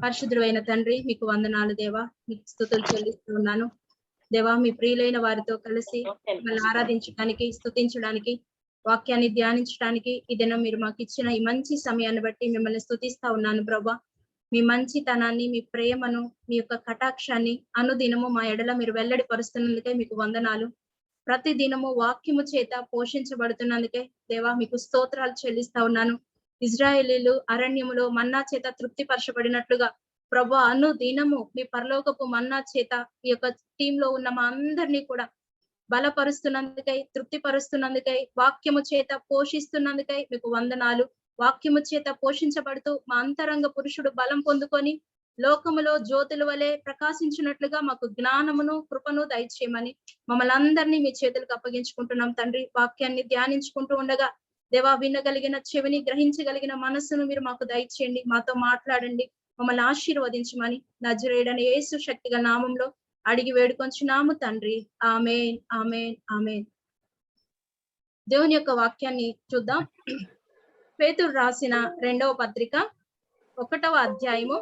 పరిశుద్ధుడైన తండ్రి, మీకు వందనాలు దేవా, మీకు స్తుతులు చెల్లిస్తూ ఉన్నాను. దేవా, మీ ప్రియులైన వారితో కలిసి మిమ్మల్ని ఆరాధించడానికి, స్తుతించడానికి, వాక్యాన్ని ధ్యానించడానికి ఈ దినం మీరు మాకు ఇచ్చిన ఈ మంచి సమయాన్ని బట్టి మిమ్మల్ని స్తుతిస్తా ఉన్నాను ప్రభా. మీ మంచితనాన్ని, మీ ప్రేమను, మీ యొక్క కటాక్షాన్ని అనుదినము మా ఎడల మీరు వెల్లడి పరుస్తున్నందుకే మీకు వందనాలు. ప్రతి దినము వాక్యము చేత పోషించబడుతున్నందుకే దేవా మీకు స్తోత్రాలు చెల్లిస్తా ఉన్నాను. ఇజ్రాయేలీలు అరణ్యములో మన్నా చేత తృప్తిపరచబడినట్లుగా ప్రభా దినము మీ పరలోకపు మన్నా చేత ఈ యొక్క టీంలో ఉన్న మా అందరినీ కూడా బలపరుస్తున్నందుకై, తృప్తిపరుస్తున్నందుకై, వాక్యము చేత పోషిస్తున్నందుకై మీకు వందనాలు. వాక్యము చేత పోషించబడుతూ మా అంతరంగ పురుషుడు బలం పొందుకొని లోకములో జ్యోతుల వలె ప్రకాశించినట్లుగా మాకు జ్ఞానమును, కృపను దయచేయమని మమ్మల్ని అందరినీ మీ చేతులకు అప్పగించుకుంటున్నాం తండ్రి. వాక్యాన్ని ధ్యానించుకుంటూ ఉండగా దేవా, వినగలిగిన చెవిని, గ్రహించగలిగిన మనస్సును మీరు మాకు దయచేయండి. మాతో మాట్లాడండి, మమ్మల్ని ఆశీర్వదించమని నజరేయుడైన యేసు శక్తిగల నామంలో అడిగి వేడుకొంచున్నాము తండ్రి. ఆమేన్, ఆమేన్, ఆమేన్. దేవుని యొక్క వాక్యాన్ని చూద్దాం. పేతురు రాసిన 2వ పత్రిక 1వ అధ్యాయము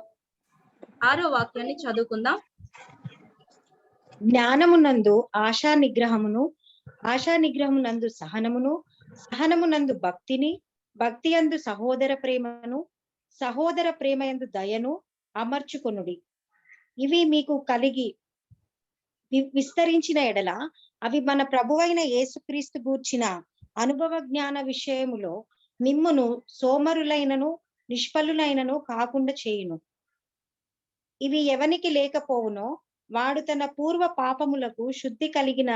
6వ వాక్యాన్ని చదువుకుందాం. జ్ఞానమునందు ఆశా నిగ్రహమును, ఆశా నిగ్రహమునందు సహనమును, సహనమునందు భక్తిని, భక్తి యందు సహోదర ప్రేమను, సహోదర ప్రేమ యందు దయను అమర్చుకొనుడి. ఇవి మీకు కలిగి విస్తరించిన ఎడల అవి మన ప్రభువైన యేసుక్రీస్తు గూర్చిన అనుభవ జ్ఞాన విషయములో మిమ్మును సోమరులైనను నిష్ఫలులైనను కాకుండా చేయును. ఇవి ఎవనికి లేకపోవునో వాడు తన పూర్వ పాపములకు శుద్ధి కలిగిన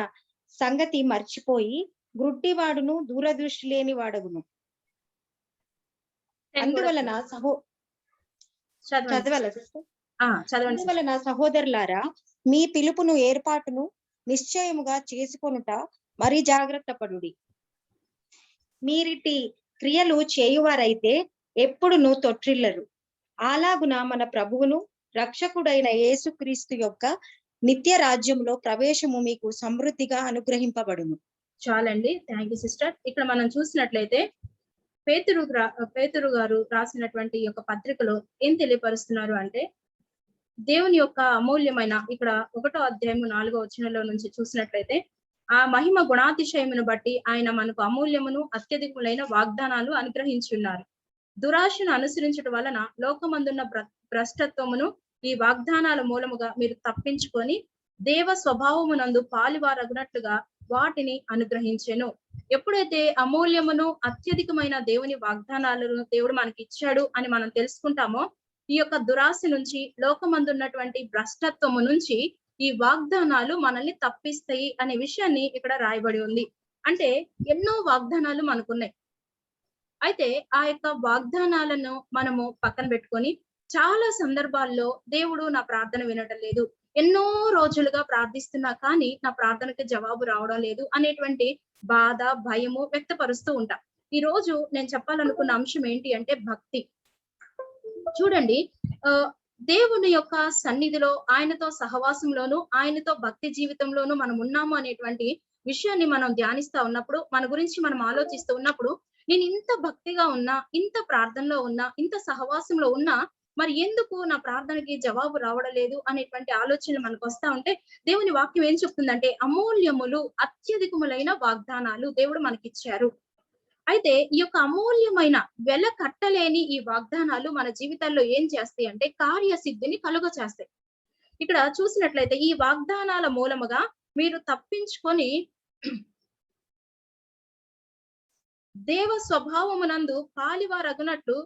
సంగతి మర్చిపోయి గ్రుడ్డివాడును, దూరదృష్టి లేని వాడగును. అందువలన అందువలన సహోదరులారా, మీ పిలుపును, ఏర్పాటును నిశ్చయముగా చేసుకొనుట మరి జాగ్రత్త పడుడి. మీరిటి క్రియలు చేయువారైతే ఎప్పుడును తొట్టిల్లరు. అలాగున మన ప్రభువును రక్షకుడైన యేసుక్రీస్తు యొక్క నిత్య రాజ్యంలో ప్రవేశము మీకు సమృద్ధిగా అనుగ్రహింపబడును. చాలండి, థ్యాంక్ యూ సిస్టర్. ఇక్కడ మనం చూసినట్లయితే పేతురు గారు రాసినటువంటి యొక్క పత్రికలో ఏం తెలియపరుస్తున్నారు అంటే, దేవుని యొక్క అమూల్యమైన, ఇక్కడ 1వ అధ్యాయము 4వ వచనంలో నుంచి చూసినట్లయితే, ఆ మహిమ గుణాతిశయమును బట్టి ఆయన మనకు అమూల్యమును అత్యధికములైన వాగ్దానాలు అనుగ్రహించున్నారు. దురాశను అనుసరించడం వలన లోకమందున్న భ్రష్టత్వమును ఈ వాగ్దానాల మూలముగా మీరు తప్పించుకొని దేవ స్వభావమునందు పాలివారగునట్లుగా వాటిని అనుగ్రహించెను. ఎప్పుడైతే అమూల్యమును అత్యధికమైన దేవుని వాగ్దానాలను దేవుడు మనకి ఇచ్చాడు అని మనం తెలుసుకుంటామో, ఈ యొక్క దురాశ నుంచి, లోకమందున్నటువంటి భ్రష్టత్వము నుంచి ఈ వాగ్దానాలు మనల్ని తప్పిస్తాయి అనే విషయాన్ని ఇక్కడ రాయబడి ఉంది. అంటే ఎన్నో వాగ్దానాలు మనకున్నాయి. అయితే ఆ యొక్క వాగ్దానాలను మనము పక్కన పెట్టుకొని చాలా సందర్భాల్లో దేవుడు నా ప్రార్థన వినడం లేదు, ఎన్నో రోజులుగా ప్రార్థిస్తున్నా కానీ నా ప్రార్థనకి జవాబు రావడం లేదు అనేటువంటి బాధ, భయము వ్యక్తపరుస్తూ ఉంటా. ఈ రోజు నేను చెప్పాలనుకున్న అంశం ఏంటి అంటే భక్తి. చూడండి, దేవుని యొక్క సన్నిధిలో, ఆయనతో సహవాసంలోను, ఆయనతో భక్తి జీవితంలోను మనం ఉన్నాము అనేటువంటి విషయాన్ని మనం ధ్యానిస్తా ఉన్నప్పుడు, మన గురించి మనం ఆలోచిస్తూ ఉన్నప్పుడు, నేను ఇంత భక్తిగా ఉన్నా, ఇంత ప్రార్థనలో ఉన్నా, ఇంత సహవాసంలో ఉన్నా, మరి ఎందుకు నా ప్రార్థనకి జవాబు రావడం లేదు అనేటువంటి ఆలోచనలు మనకు వస్తా ఉంటే, దేవుని వాక్యం ఏం చెప్తుందంటే, అమూల్యములు అత్యధికములైన వాగ్దానాలు దేవుడు మనకిచ్చారు. అయితే ఈ యొక్క అమూల్యమైన, వెల కట్టలేని ఈ వాగ్దానాలు మన జీవితాల్లో ఏం చేస్తాయి అంటే కార్యసిద్ధిని కలుగ చేస్తాయి. ఇక్కడ చూసినట్లయితే ఈ వాగ్దానాల మూలముగా మీరు తప్పించుకొని దేవ స్వభావమునందు పాలివారగునట్లు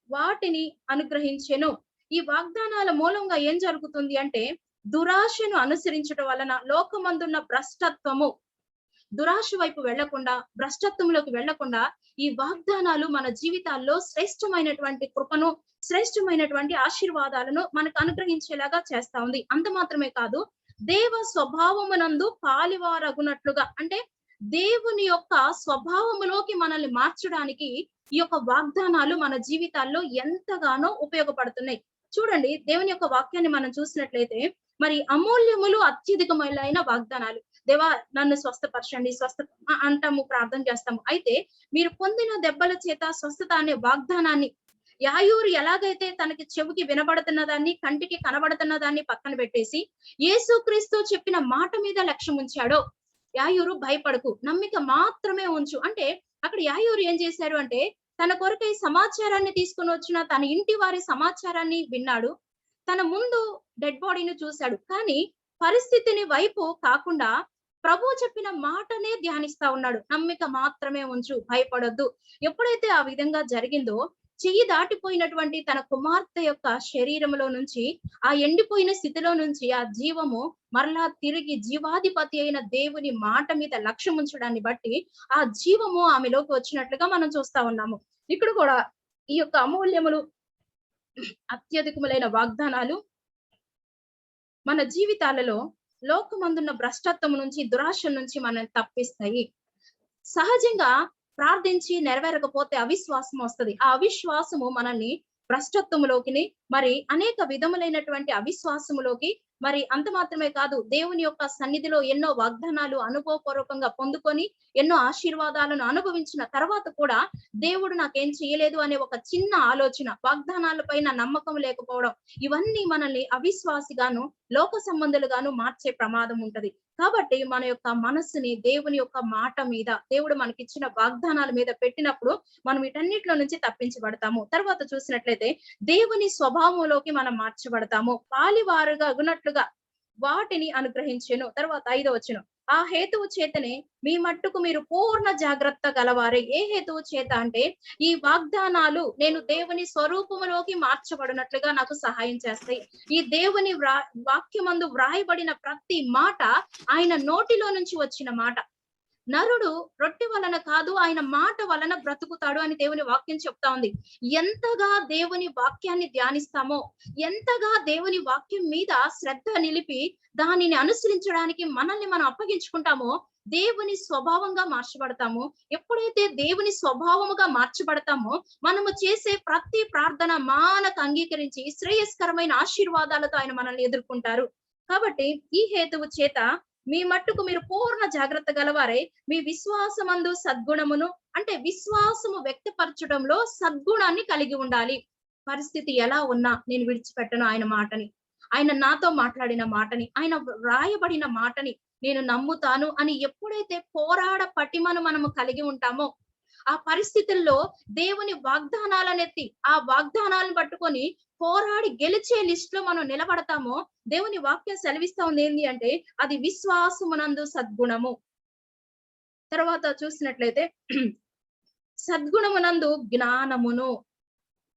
వాటిని అనుగ్రహించెను. ఈ వాగ్దానాల మూలంగా ఏం జరుగుతుంది అంటే, దురాశను అనుసరించడం వలన లోకమందున్న భ్రష్టత్వము, దురాశ వైపు వెళ్లకుండా, భ్రష్టత్వంలోకి వెళ్లకుండా ఈ వాగ్దానాలు మన జీవితాల్లో శ్రేష్టమైనటువంటి కృపను, శ్రేష్టమైనటువంటి ఆశీర్వాదాలను మనకు అనుగ్రహించేలాగా చేస్తా ఉంది. అంత మాత్రమే కాదు, దేవ స్వభావమునందు పాలివారగునట్లుగా, అంటే దేవుని యొక్క స్వభావములోకి మనల్ని మార్చడానికి ఈ యొక్క వాగ్దానాలు మన జీవితాల్లో ఎంతగానో ఉపయోగపడుతున్నాయి. చూడండి, దేవుని యొక్క వాక్యాన్ని మనం చూసినట్లయితే, మరి అమూల్యములు అత్యధికమైన వాగ్దానాలు. దేవా నన్ను స్వస్థపరచండి, అంటాము, ప్రార్థన చేస్తాము. అయితే మీరు పొందిన దెబ్బల చేత స్వస్థత అనే వాగ్దానాన్ని యాయూరు ఎలాగైతే తనకి చెవికి వినబడుతున్న దాన్ని, కంటికి కనబడుతున్న దాన్ని పక్కన పెట్టేసి యేసుక్రీస్తు చెప్పిన మాట మీద లక్ష్యం ఉంచాడో, యాయూరు భయపడకు, నమ్మిక మాత్రమే ఉంచు అంటే అక్కడ యాయూరు ఏం చేశారు అంటే తన కొరకై సమాచారాన్ని తీసుకొని వచ్చిన తన ఇంటి వారి సమాచారాన్ని విన్నాడు. తన ముందు డెడ్ బాడీని చూశాడు. కానీ పరిస్థితిని వైపు కాకుండా ప్రభువు చెప్పిన మాటనే ధ్యానిస్తా ఉన్నాడు. నమ్మిక మాత్రమే ఉంచు, భయపడొద్దు. ఎప్పుడైతే ఆ విధంగా జరిగిందో, చెయ్యి దాటిపోయినటువంటి తన కుమార్తె యొక్క శరీరంలో నుంచి, ఆ ఎండిపోయిన స్థితిలో నుంచి ఆ జీవము మరలా తిరిగి జీవాధిపతి అయిన దేవుని మాట మీద లక్ష్యం ఉంచడాన్ని బట్టి ఆ జీవము ఆమెలోకి వచ్చినట్లుగా మనం చూస్తా ఉన్నాము. ఇక్కడ కూడా ఈ యొక్క అమూల్యములు, అత్యధికములైన వాగ్దానాలు మన జీవితాలలో లోకమందున్న భ్రష్టత్వం నుంచి, దురాశ నుంచి మనల్ని తప్పిస్తాయి. సహజంగా ప్రార్థించి నెరవేరకపోతే అవిశ్వాసం వస్తది. ఆ అవిశ్వాసము మనల్ని భ్రష్టత్వములోకి, మరి అనేక విధములైనటువంటి అవిశ్వాసములోకి, మరి అంత మాత్రమే కాదు, దేవుని యొక్క సన్నిధిలో ఎన్నో వాగ్దానాలు అనుభవపూర్వకంగా పొందుకొని ఎన్నో ఆశీర్వాదాలను అనుభవించిన తర్వాత కూడా దేవుడు నాకేం చేయలేదు అనే ఒక చిన్న ఆలోచన, వాగ్దానాల పైన నమ్మకం లేకపోవడం, ఇవన్నీ మనల్ని అవిశ్వాసిగాను, లోక సంబంధులుగాను మార్చే ప్రమాదం ఉంటది. కాబట్టి మన యొక్క మనస్సుని దేవుని యొక్క మాట మీద, దేవుడు మనకిచ్చిన వాగ్దానాల మీద పెట్టినప్పుడు మనం వీటన్నిటిలో నుంచి తప్పించబడతాము. తర్వాత చూసినట్లయితే దేవుని స్వభావంలోకి మనం మార్చబడతాము. పాలివారుగా అగునట్లుగా వాటిని అనుగ్రహించెను. తర్వాత 5వ వచనం, ఆ హేతువు చేతనే మీ మట్టుకు మీరు పూర్ణ జాగ్రత్త గలవారే. ఏ హేతువు చేత అంటే ఈ వాగ్దానాలు నేను దేవుని స్వరూపములోకి మార్చబడినట్లుగా నాకు సహాయం చేస్తాయి. ఈ దేవుని వాక్యమందు వ్రాయబడిన ప్రతి మాట ఆయన నోటిలో నుంచి వచ్చిన మాట. నరుడు రొట్టె వలన కాదు, ఆయన మాట వలన బ్రతుకుతాడు అని దేవుని వాక్యం చెప్తా ఉంది. ఎంతగా దేవుని వాక్యాన్ని ధ్యానిస్తామో, ఎంతగా దేవుని వాక్యం మీద శ్రద్ధ నిలిపి దానిని అనుసరించడానికి మనల్ని మనం అప్పగించుకుంటామో దేవుని స్వభావంగా మార్చబడతాము. ఎప్పుడైతే దేవుని స్వభావముగా మార్చబడతామో మనము చేసే ప్రతి ప్రార్థన మానకు అంగీకరించి శ్రేయస్కరమైన ఆశీర్వాదాలతో ఆయన మనల్ని ఎదుర్కొంటారు. కాబట్టి ఈ హేతువు చేత మీ మట్టుకు మీరు పూర్ణ జాగ్రత్త గలవారే, మీ విశ్వాసమందు సద్గుణమును, అంటే విశ్వాసము వ్యక్తపరచడంలో సద్గుణాన్ని కలిగి ఉండాలి. పరిస్థితి ఎలా ఉన్నా నేను విడిచిపెట్టను ఆయన మాటని, ఆయన నాతో మాట్లాడిన మాటని, ఆయన రాయబడిన మాటని నేను నమ్ముతాను అని ఎప్పుడైతే పోరాడ పటిమను మనము కలిగి ఉంటామో, ఆ పరిస్థితుల్లో దేవుని వాగ్దానాలనెత్తి ఆ వాగ్దానాలను పట్టుకొని పోరాడి గెలిచే లిస్ట్ లో మనం నిలబడతామో, దేవుని వాక్యం సెలవిస్తా ఉంది ఏంటి అంటే అది విశ్వాసమునందు సద్గుణము. తర్వాత చూసినట్లయితే సద్గుణమునందు జ్ఞానమును.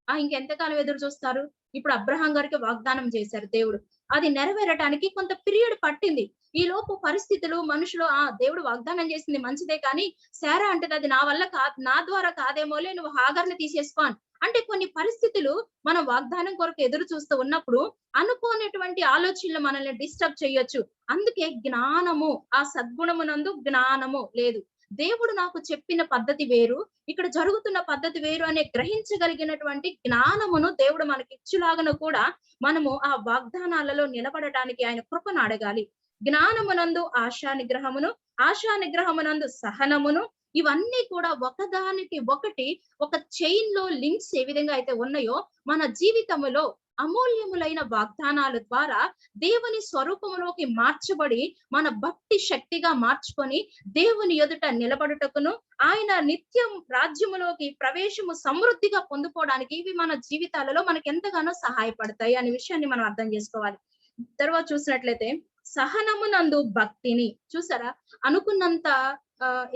ఇంకెంతకాలం ఎదురు చూస్తారు? ఇప్పుడు అబ్రహాం గారికి వాగ్దానం చేశారు దేవుడు, అది నెరవేరటానికి కొంత పీరియడ్ పట్టింది. ఈ లోపు పరిస్థితులు, మనుషులు దేవుడు వాగ్దానం చేసింది మంచిదే, కానీ శారా అంటది అది నా వల్ల కాదు, నా ద్వారా కాదేమోలే, నువ్వు హాగర్ని తీసేసుకో అంటే కొన్ని పరిస్థితులు మనం వాగ్దానం కొరకు ఎదురు చూస్తూ ఉన్నప్పుడు అనుకోనటువంటి ఆలోచనలు మనల్ని డిస్టర్బ్ చేయొచ్చు. అందుకే జ్ఞానము, ఆ సద్గుణమునందు జ్ఞానము లేదు. దేవుడు నాకు చెప్పిన పద్ధతి వేరు, ఇక్కడ జరుగుతున్న పద్ధతి వేరు అనే గ్రహించగలిగినటువంటి జ్ఞానమును దేవుడు మనకి ఇచ్చులాగను కూడా మనము ఆ వాగ్దానాలలో నిలబడటానికి ఆయన కృపను అడగాలి. జ్ఞానమునందు ఆశా నిగ్రహమును, ఆశా నిగ్రహమునందు సహనమును, ఇవన్నీ కూడా ఒకదానికి ఒకటి ఒక చైన్ లో లింక్స్ ఏ విధంగా అయితే ఉన్నాయో మన జీవితములో అమూల్యములైన వాగ్దానాల ద్వారా దేవుని స్వరూపములోకి మార్చబడి మన భక్తి శక్తిగా మార్చుకొని దేవుని ఎదుట నిలబడుటకును, ఆయన నిత్యం రాజ్యములోకి ప్రవేశము సమృద్ధిగా పొందుకోవడానికి ఇవి మన జీవితాలలో మనకి ఎంతగానో సహాయపడతాయి అనే విషయాన్ని మనం అర్థం చేసుకోవాలి. తర్వాత చూసినట్లయితే సహనమునందు భక్తిని. చూసారా, అనుకున్నంత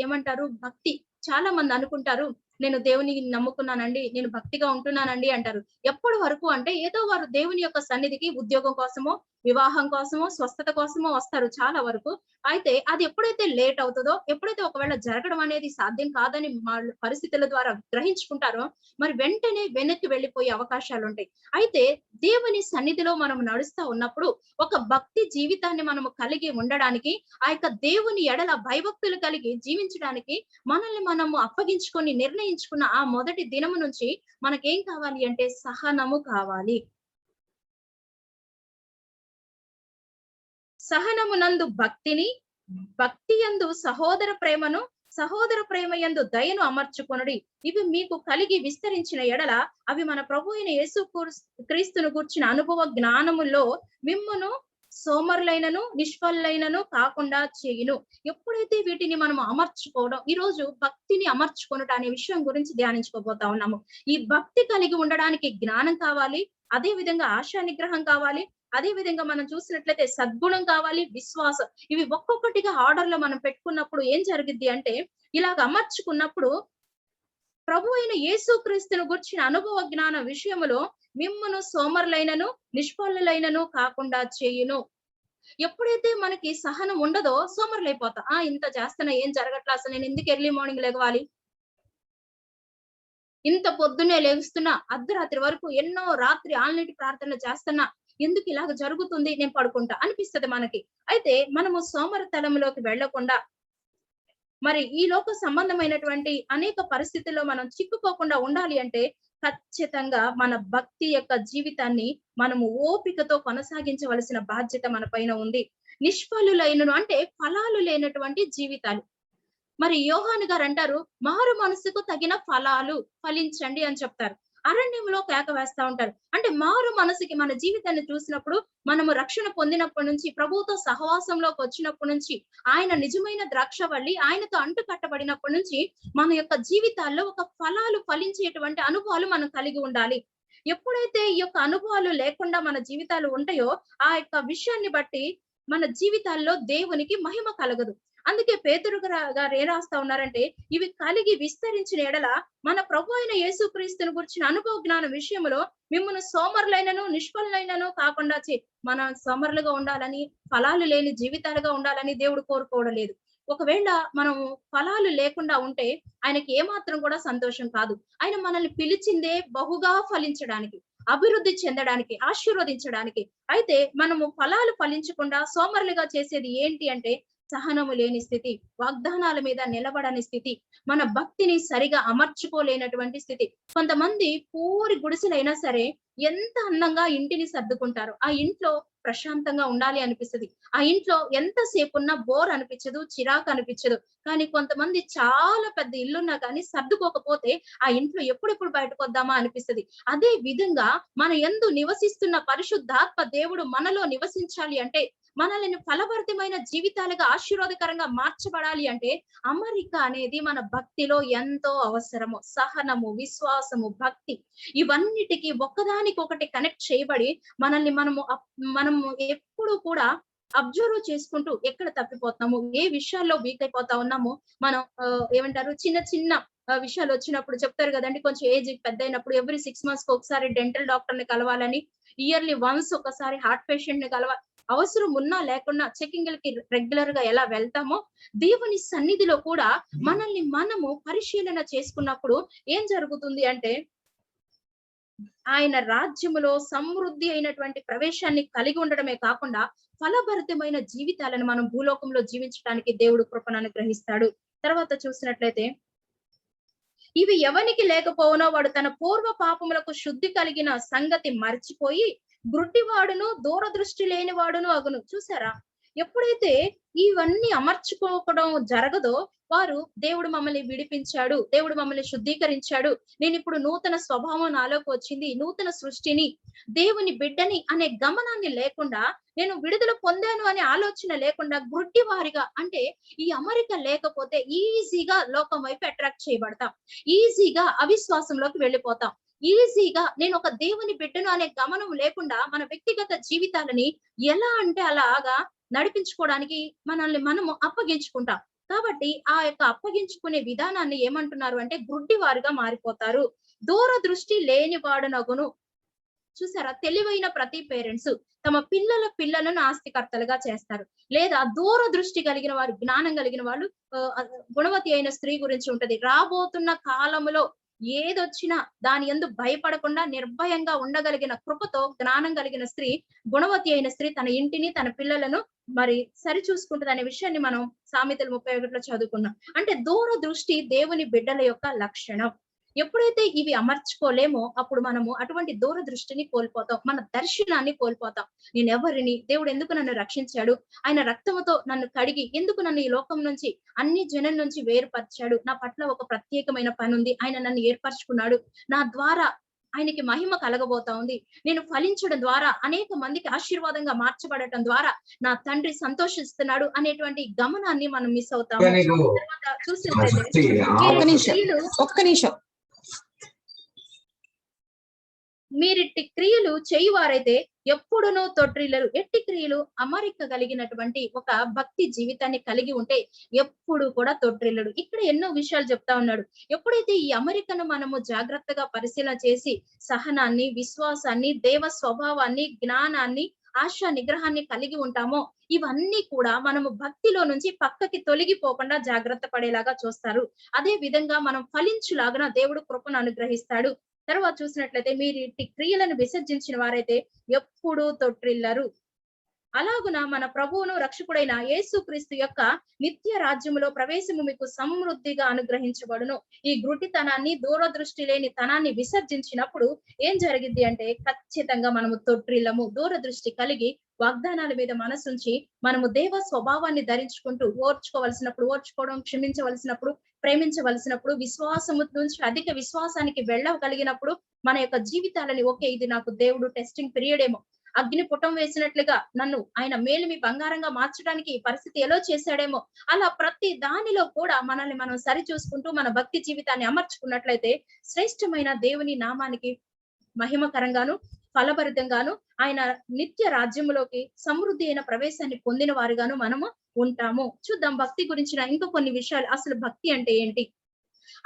ఏమంటారు భక్తి. చాలా మంది అనుకుంటారు నేను దేవుని నమ్ముకున్నానండి, నేను భక్తిగా ఉంటున్నానండి అంటారు. ఎప్పటి వరకు అంటే ఏదో వారు దేవుని యొక్క సన్నిధికి ఉద్యోగం కోసమో, వివాహం కోసమో, స్వస్థత కోసమో వస్తారు చాలా వరకు. అయితే అది ఎప్పుడైతే లేట్ అవుతుందో, ఎప్పుడైతే ఒకవేళ జరగడం అనేది సాధ్యం కాదని పరిస్థితుల ద్వారా గ్రహించుకుంటారో మరి వెంటనే వెనక్కి వెళ్ళిపోయే అవకాశాలు ఉంటాయి. అయితే దేవుని సన్నిధిలో మనం నడుస్తా ఉన్నప్పుడు ఒక భక్తి జీవితాన్ని మనము కలిగి ఉండడానికి, ఆ యొక్క దేవుని ఎడల భయభక్తులు కలిగి జీవించడానికి మనల్ని మనము అప్పగించుకొని నిర్ణయించుకున్న ఆ మొదటి దినము నుంచి మనకేం కావాలి అంటే సహనము కావాలి. సహనమునందు భక్తిని, భక్తి యందు సహోదర ప్రేమను, సహోదర ప్రేమ యందు దయను అమర్చుకొనుడి. ఇవి మీకు కలిగి విస్తరించిన ఎడల అవి మన ప్రభు అయిన యేసు క్రీస్తును గూర్చిన అనుభవ జ్ఞానములో మిమ్మును సోమరులైనను నిష్ఫలులైనను కాకుండా చేయును. ఎప్పుడైతే వీటిని మనం అమర్చుకోవడం, ఈ రోజు భక్తిని అమర్చుకొనుట అనే విషయం గురించి ధ్యానించుకోబోతా ఉన్నాము. ఈ భక్తి కలిగి ఉండడానికి జ్ఞానం కావాలి, అదే విధంగా ఆశా నిగ్రహం కావాలి, అదే విధంగా మనం చూసినట్లయితే సద్గుణం కావాలి, విశ్వాసం. ఇవి ఒక్కొక్కటిగా ఆర్డర్ లో మనం పెట్టుకున్నప్పుడు ఏం జరిగిద్ది అంటే, ఇలాగ అమర్చుకున్నప్పుడు ప్రభు అయిన యేసు క్రీస్తును గుర్చిన అనుభవ జ్ఞాన విషయములో మిమ్మును సోమరులైనను నిష్ఫలులైనను కాకుండా చేయును. ఎప్పుడైతే మనకి సహనం ఉండదో సోమరులైపోతా. ఇంత చేస్తున్నా ఏం జరగట్లా, అసలు నేను ఎందుకు ఎర్లీ మార్నింగ్ లెగవాలి, ఇంత పొద్దున్నే లేస్తున్నా, అర్ధరాత్రి వరకు ఎన్నో రాత్రి ఆల్నిటి ప్రార్థనలు చేస్తున్నా, ఎందుకు ఇలాగ జరుగుతుంది, నేను పడుకుంటా అనిపిస్తది మనకి. అయితే మనము సోమరితనంలోకి వెళ్లకుండా, మరి ఈ లోక సంబంధమైనటువంటి అనేక పరిస్థితుల్లో మనం చిక్కుకోకుండా ఉండాలి అంటే ఖచ్చితంగా మన భక్తి యొక్క జీవితాన్ని మనము ఓపికతో కొనసాగించవలసిన బాధ్యత మన పైన ఉంది. నిష్ఫలులైనను అంటే ఫలాలు లేనటువంటి జీవితాలు. మరి యోహాను గారు అంటారు, మారు మనసుకు తగిన ఫలాలు ఫలించండి అని చెప్తారు. అరణ్యంలో కేక వేస్తా ఉంటారు. అంటే మారు మనసుకి మన జీవితాన్ని చూసినప్పుడు, మనము రక్షణ పొందినప్పటి నుంచి, ప్రభువుతో సహవాసంలోకి వచ్చినప్పటి నుంచి, ఆయన నిజమైన ద్రాక్షవల్లి, ఆయనతో అంటు కట్టబడినప్పటి నుంచి మన యొక్క జీవితాల్లో ఒక ఫలాలు ఫలించేటువంటి అనుభవాలు మనం కలిగి ఉండాలి. ఎప్పుడైతే ఈ యొక్క అనుభవాలు లేకుండా మన జీవితాలు ఉంటాయో, ఆ యొక్క విషయాన్ని బట్టి మన జీవితాల్లో దేవునికి మహిమ కలగదు. అందుకే పేతురు గారు ఏం రాస్తా ఉన్నారంటే, ఇవి కలిగి విస్తరించిన ఎడల మన ప్రభు అయిన యేసుక్రీస్తును గురించిన అనుభవ జ్ఞానం విషయంలో మిమ్మల్ని సోమరులైనను నిష్ఫలులైనను కాకుండా మనం సోమరులుగా ఉండాలని, ఫలాలు లేని జీవితాలుగా ఉండాలని దేవుడు కోరుకోవడం లేదు. ఒకవేళ మనం ఫలాలు లేకుండా ఉంటే ఆయనకి ఏమాత్రం కూడా సంతోషం కాదు. ఆయన మనల్ని పిలిచిందే బహుగా ఫలించడానికి, అభివృద్ధి చెందడానికి, ఆశీర్వదించడానికి. అయితే మనము ఫలాలు ఫలించకుండా సోమరులుగా చేసేది ఏంటి అంటే, సహనము లేని స్థితి, వాగ్దానాల మీద నిలబడని స్థితి, మన భక్తిని సరిగా అమర్చుకోలేనటువంటి స్థితి. కొంతమంది పూరి గుడిసెలైనా సరే ఎంత అందంగా ఇంటిని సర్దుకుంటారు. ఆ ఇంట్లో ప్రశాంతంగా ఉండాలి అనిపిస్తది. ఆ ఇంట్లో ఎంతసేపు ఉన్నా బోర్ అనిపించదు, చిరాకు అనిపించదు. కానీ కొంతమంది చాలా పెద్ద ఇల్లున్నా కానీ సర్దుకోకపోతే ఆ ఇంట్లో ఎప్పుడెప్పుడు బయటకు వద్దామా అనిపిస్తది. అదే విధంగా మన యందు నివసిస్తున్న పరిశుద్ధాత్మ దేవుడు మనలో నివసించాలి అంటే, మనల్ని ఫలభరితమైన జీవితాలుగా ఆశీర్వాదకరంగా మార్చబడాలి అంటే, అమరిక అనేది మన భక్తిలో ఎంతో అవసరము. సహనము, విశ్వాసము, భక్తి, ఇవన్నిటికీ ఒకదానికొకటి కనెక్ట్ చేయబడి మనల్ని మనము ఎప్పుడు కూడా అబ్జర్వ్ చేసుకుంటూ ఎక్కడ తప్పిపోతున్నాము, ఏ విషయాల్లో వీక్ అయిపోతా ఉన్నాము. మనం ఏమంటారు, చిన్న చిన్న విషయాలు వచ్చినప్పుడు చెప్తారు కదండి, కొంచెం ఏజ్ పెద్ద అయినప్పుడు ఎవ్రీ 6 months ఒకసారి డెంటల్ డాక్టర్ ని కలవాలని, ఇయర్లీ వన్స్ ఒకసారి హార్ట్ పేషెంట్ ని కలవాలి. అవసరం ఉన్నా లేకున్నా చెకింగ్లకి రెగ్యులర్ గా ఎలా వెళ్తామో, దేవుని సన్నిధిలో కూడా మనల్ని మనము పరిశీలన చేసుకున్నప్పుడు ఏం జరుగుతుంది అంటే, ఆయన రాజ్యములో సమృద్ధి అయినటువంటి ప్రవేశాన్ని కలిగి ఉండడమే కాకుండా ఫలభరితమైన జీవితాలను మనం భూలోకంలో జీవించడానికి దేవుడు కృపను అనుగ్రహిస్తాడు. తర్వాత చూసినట్లయితే, ఇవి ఎవనికి లేకపోవునో వాడు తన పూర్వ పాపములకు శుద్ధి కలిగిన సంగతి మర్చిపోయి గుడ్డివాడును దూరదృష్టి లేనివాడును అగును. చూసారా, ఎప్పుడైతే ఇవన్నీ అమర్చుకోవడం జరగదో, వారు దేవుడు మమ్మల్ని విడిపించాడు, దేవుడు మమ్మల్ని శుద్ధీకరించాడు, నేను ఇప్పుడు నూతన స్వభావం నాలోకి వచ్చింది, నూతన సృష్టిని, దేవుని బిడ్డని అనే గమనాన్ని లేకుండా, నేను విడుదల పొందాను అనే ఆలోచన లేకుండా గుడ్డి వారిగా, అంటే ఈ అమరిక లేకపోతే ఈజీగా లోకం వైపు అట్రాక్ట్ చేయబడతాం, ఈజీగా అవిశ్వాసంలోకి వెళ్ళిపోతాం, ఈజీగా నేను ఒక దేవుని బిడ్డను అనే గమనం లేకుండా మన వ్యక్తిగత జీవితాలని ఎలా అంటే అలాగా నడిపించుకోవడానికి మనల్ని మనము అప్పగించుకుంటాం. కాబట్టి ఆ యొక్క అప్పగించుకునే విధానాన్ని ఏమంటున్నారు అంటే, గుడ్డి వారుగా మారిపోతారు, దూరదృష్టి లేని వాడునగును. చూసారా, తెలివైన ప్రతి పేరెంట్స్ తమ పిల్లలను ఆస్తికర్తలుగా చేస్తారు. లేదా దూరదృష్టి కలిగిన వారు, జ్ఞానం కలిగిన వాళ్ళు, గుణవతి అయిన స్త్రీ గురించి ఉంటది, రాబోతున్న కాలములో ఏదొచ్చినా దాని యందు భయపడకుండా నిర్భయంగా ఉండగలిగిన కృపతో జ్ఞానం కలిగిన స్త్రీ, గుణవతి అయిన స్త్రీ తన ఇంటిని తన పిల్లలను మరి సరి చూసుకుంటుంది అనే విషయాన్ని మనం సామెతలు 31లో చదువుకున్నాం. అంటే దూరదృష్టి దేవుని బిడ్డల యొక్క లక్షణం. ఎప్పుడైతే ఇవి అమర్చుకోలేమో అప్పుడు మనము అటువంటి దూరదృష్టిని కోల్పోతాం, మన దర్శనాన్ని కోల్పోతాం. నేను ఎవరిని, దేవుడు ఎందుకు నన్ను రక్షించాడు, ఆయన రక్తముతో నన్ను కడిగి ఎందుకు నన్ను ఈ లోకం నుంచి అన్ని జనం నుంచి వేరుపరిచాడు, నా పట్ల ఒక ప్రత్యేకమైన పని ఉంది, ఆయన నన్ను ఏర్పరచుకున్నాడు, నా ద్వారా ఆయనకి మహిమ కలగబోతా ఉంది, నేను ఫలించడం ద్వారా అనేక మందికి ఆశీర్వాదంగా మార్చబడటం ద్వారా నా తండ్రి సంతోషిస్తున్నాడు అనేటువంటి గమనాన్ని మనం మిస్ అవుతాము. తర్వాత చూసినట్లయితే ఒక్క నిమిషం మీరిట్టి క్రియలు చేయువారైతే ఎప్పుడునూ తొట్టిల్లరు. ఎట్టి క్రియలు అమరిక కలిగినటువంటి ఒక భక్తి జీవితాన్ని కలిగి ఉంటే ఎప్పుడు కూడా తొట్టిల్లడు. ఇక్కడ ఎన్నో విషయాలు చెప్తా ఉన్నాడు. ఎప్పుడైతే ఈ అమరికను మనము జాగ్రత్తగా పరిశీలన చేసి సహనాన్ని, విశ్వాసాన్ని, దేవ స్వభావాన్ని, జ్ఞానాన్ని, ఆశా నిగ్రహాన్ని కలిగి ఉంటామో ఇవన్నీ కూడా మనము భక్తిలో నుంచి పక్కకి తొలగిపోకుండా జాగ్రత్త పడేలాగా చూస్తారు. అదే విధంగా మనం ఫలించులాగా దేవుడు కృపను అనుగ్రహిస్తాడు. తర్వాత చూసినట్లయితే మీరు ఇట్టి క్రియలను విసర్జించిన వారైతే ఎప్పుడూ తొట్టిల్లరు. అలాగున మన ప్రభువును రక్షకుడైన యేసుక్రీస్తు యొక్క నిత్య రాజ్యములో ప్రవేశము మీకు సమృద్ధిగా అనుగ్రహించబడును. ఈ గుడ్డితనాన్ని, దూరదృష్టి లేని తనాన్ని విసర్జించినప్పుడు ఏం జరిగింది అంటే ఖచ్చితంగా మనము తొట్టిల్లము. దూరదృష్టి కలిగి వాగ్దానాల మీద మనసుంచి మనము దేవ స్వభావాన్ని ధరించుకుంటూ ఓర్చుకోవలసినప్పుడు ఓర్చుకోవడం, క్షమించవలసినప్పుడు ప్రేమించవలసినప్పుడు, విశ్వాసము నుంచి అధిక విశ్వాసానికి వెళ్ళగలిగినప్పుడు మన యొక్క జీవితాలని ఓకే ఇది నాకు దేవుడు టెస్టింగ్ పీరియడ్ ఏమో, అగ్ని పుటం వేసినట్లుగా నన్ను ఆయన మేలిమి బంగారంగా మార్చడానికి ఈ పరిస్థితి ఎలా చేశాడేమో, అలా ప్రతి దానిలో కూడా మనల్ని మనం సరి చూసుకుంటూ మన భక్తి జీవితాన్ని అమర్చుకున్నట్లయితే శ్రేష్టమైన దేవుని నామానికి మహిమకరంగాను ఫలభరితంగాను ఆయన నిత్య రాజ్యములోకి సమృద్ధి అయిన ప్రవేశాన్ని పొందిన వారుగాను మనము ఉంటాము. చూద్దాం భక్తి గురించిన ఇంకా కొన్ని విషయాలు. అసలు భక్తి అంటే ఏంటి,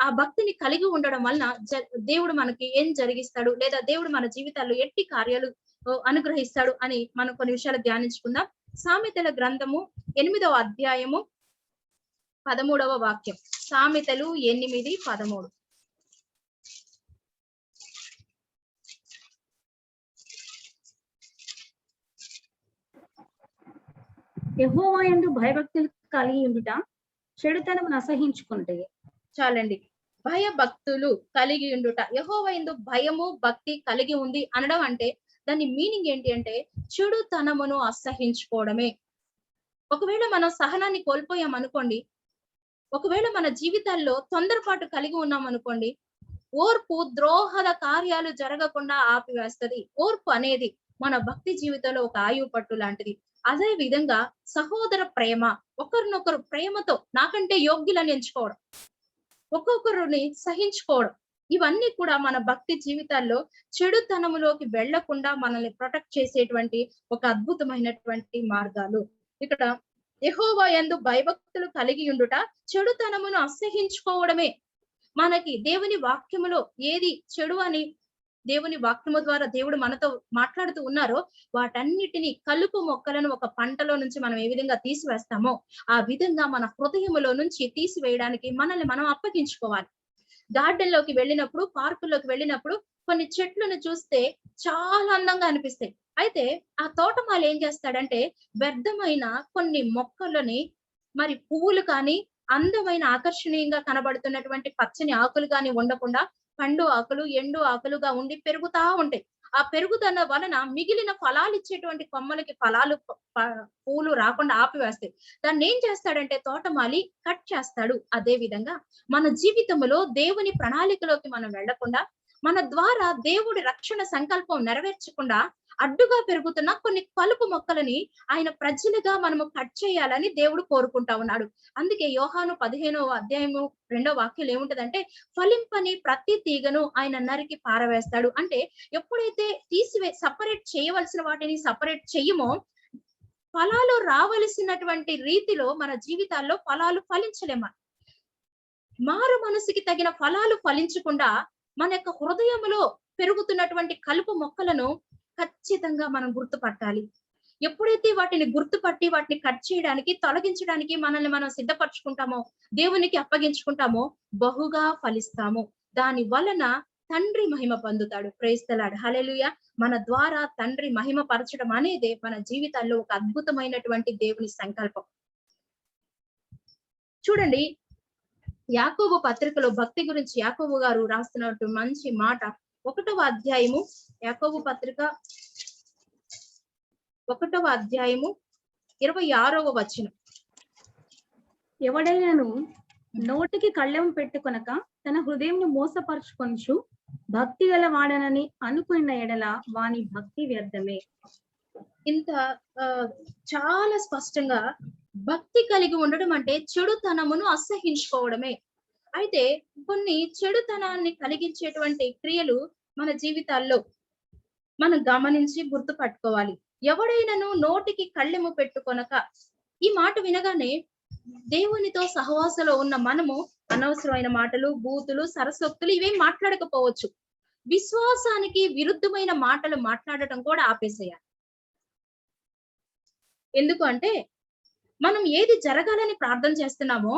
ఆ భక్తిని కలిగి ఉండడం వలన దేవుడు మనకి ఏం జరిగిస్తాడు, లేదా దేవుడు మన జీవితాల్లో ఎట్టి కార్యాలు అనుగ్రహిస్తాడు అని మనం కొన్ని విషయాలు ధ్యానించుకుందాం. సామెతల గ్రంథము 8వ అధ్యాయము 13వ వాక్యం. సామెతలు 8:13. యెహోవా యందు భయభక్తులు కలిగి ఉండుట చెడుతనమును అసహించుకుంటే. చాలండి. భయభక్తులు కలిగి ఉండుట, యెహోవా యందు భయము భక్తి కలిగి ఉంది అనడం అంటే దాని మీనింగ్ ఏంటి అంటే చెడుతనమును అసహించుకోవడమే. ఒకవేళ మనం సహనాన్ని కోల్పోయాం అనుకోండి, ఒకవేళ మన జీవితాల్లో తొందరపాటు కలిగి ఉన్నాం అనుకోండి, ఓర్పు ద్రోహద కార్యాలు జరగకుండా ఆపివేస్తది. ఓర్పు అనేది మన భక్తి జీవితంలో ఒక ఆయువు పట్టు లాంటిది. అదే విధంగా సహోదర ప్రేమ, ఒకరినొకరు ప్రేమతో నాకంటే యోగ్యులను ఎంచుకోవడం, ఒక్కొక్కరిని సహించుకోవడం, ఇవన్నీ కూడా మన భక్తి జీవితాల్లో చెడుతనములోకి వెళ్లకుండా మనల్ని ప్రొటెక్ట్ చేసేటువంటి ఒక అద్భుతమైనటువంటి మార్గాలు. ఇక్కడ యెహోవా యందు భయభక్తులు కలిగి ఉండుట చెడుతనమును అసహించుకోవడమే. మనకి దేవుని వాక్యములో ఏది చెడు అని దేవుని వాక్యము ద్వారా దేవుడు మనతో మాట్లాడుతూ ఉన్నారో వాటన్నిటిని కలుపు మొక్కలను ఒక పంటలో నుంచి మనం ఏ విధంగా తీసివేస్తామో ఆ విధంగా మన హృదయములో నుంచి తీసివేయడానికి మనల్ని మనం అప్పగించుకోవాలి. గార్డెన్ లోకి వెళ్ళినప్పుడు, పార్కుల్లోకి వెళ్ళినప్పుడు కొన్ని చెట్లను చూస్తే చాలా అందంగా అనిపిస్తాయి. అయితే ఆ తోటమాలి ఏం చేస్తాడంటే వ్యర్థమైన కొన్ని మొక్కలని, మరి పువ్వులు కానీ, అందమైన ఆకర్షణీయంగా కనబడుతున్నటువంటి పచ్చని ఆకులు కానీ ఉండకుండా పండు ఆకులు, ఎండు ఆకులుగా ఉండి పెరుగుతా ఉంటాయి. ఆ పెరుగుదల వలన మిగిలిన ఫలాలు ఇచ్చేటువంటి కొమ్మలకి ఫలాలు పూలు రాకుండా ఆపివేస్తాయి. దాన్ని ఏం చేస్తాడంటే తోటమాలి కట్ చేస్తాడు. అదే విధంగా మన జీవితంలో దేవుని ప్రణాళికలోకి మనం వెళ్లకుండా, మన ద్వారా దేవుడి రక్షణ సంకల్పం నెరవేర్చకుండా అడ్డుగా పెరుగుతున్న కొన్ని కలుపు మొక్కలని ఆయన ప్రజలుగా మనము కట్ చేయాలని దేవుడు కోరుకుంటా ఉన్నాడు. అందుకే యోహాను 15వ అధ్యాయము 2వ వాక్యం ఏముంటదంటే ఫలింపని ప్రతి తీగను ఆయన నరికి పారవేస్తాడు. అంటే ఎప్పుడైతే సపరేట్ చేయవలసిన వాటిని సపరేట్ చెయ్యమో ఫలాలు రావలసినటువంటి రీతిలో మన జీవితాల్లో ఫలాలు ఫలించలేమ. మారు మనసుకి తగిన ఫలాలు ఫలించకుండా మన యొక్క హృదయములో పెరుగుతున్నటువంటి కలుపు మొక్కలను ఖచ్చితంగా మనం గుర్తుపట్టాలి. ఎప్పుడైతే వాటిని గుర్తుపట్టి వాటిని కట్ చేయడానికి, తొలగించడానికి మనల్ని మనం సిద్ధపరచుకుంటామో, దేవునికి అప్పగించుకుంటామో బహుగా ఫలిస్తాము. దాని వలన తండ్రి మహిమ పొందుతాడు. ప్రైజ్ ది లార్డ్, హల్లెలూయా. మన ద్వారా తండ్రి మహిమ పరచడం అనేది మన జీవితాల్లో ఒక అద్భుతమైనటువంటి దేవుని సంకల్పం. చూడండి, యాకోబు పత్రికలో భక్తి గురించి యాకోబు గారు రాస్తున్నట్టు మంచి మాట 1వ అధ్యాయము యాకోబు పత్రిక 1వ అధ్యాయము 26వ వచనం. ఎవడైనాను నోటికి కళ్ళెం పెట్టుకొనక తన హృదయంను మోసపరుచుకొనుచు భక్తి గల వాడనని అనుకున్న ఎడల వాని భక్తి వ్యర్థమే. ఇంత చాలా స్పష్టంగా భక్తి కలిగి ఉండడం అంటే చెడుతనమును అసహించుకోవడమే. అయితే కొన్ని చెడుతనాన్ని కలిగించేటువంటి క్రియలు మన జీవితాల్లో మనం గమనించి గుర్తు పట్టుకోవాలి. ఎవడైనాను నోటికి కళ్ళెము పెట్టుకొనక, ఈ మాట వినగానే దేవునితో సహవాసంలో ఉన్న మనము అనవసరమైన మాటలు, బూతులు, సరసోక్తులు ఇవేం మాట్లాడకపోవచ్చు. విశ్వాసానికి విరుద్ధమైన మాటలు మాట్లాడటం కూడా ఆపేసేయాలి. ఎందుకు అంటే మనం ఏది జరగాలని ప్రార్థన చేస్తున్నామో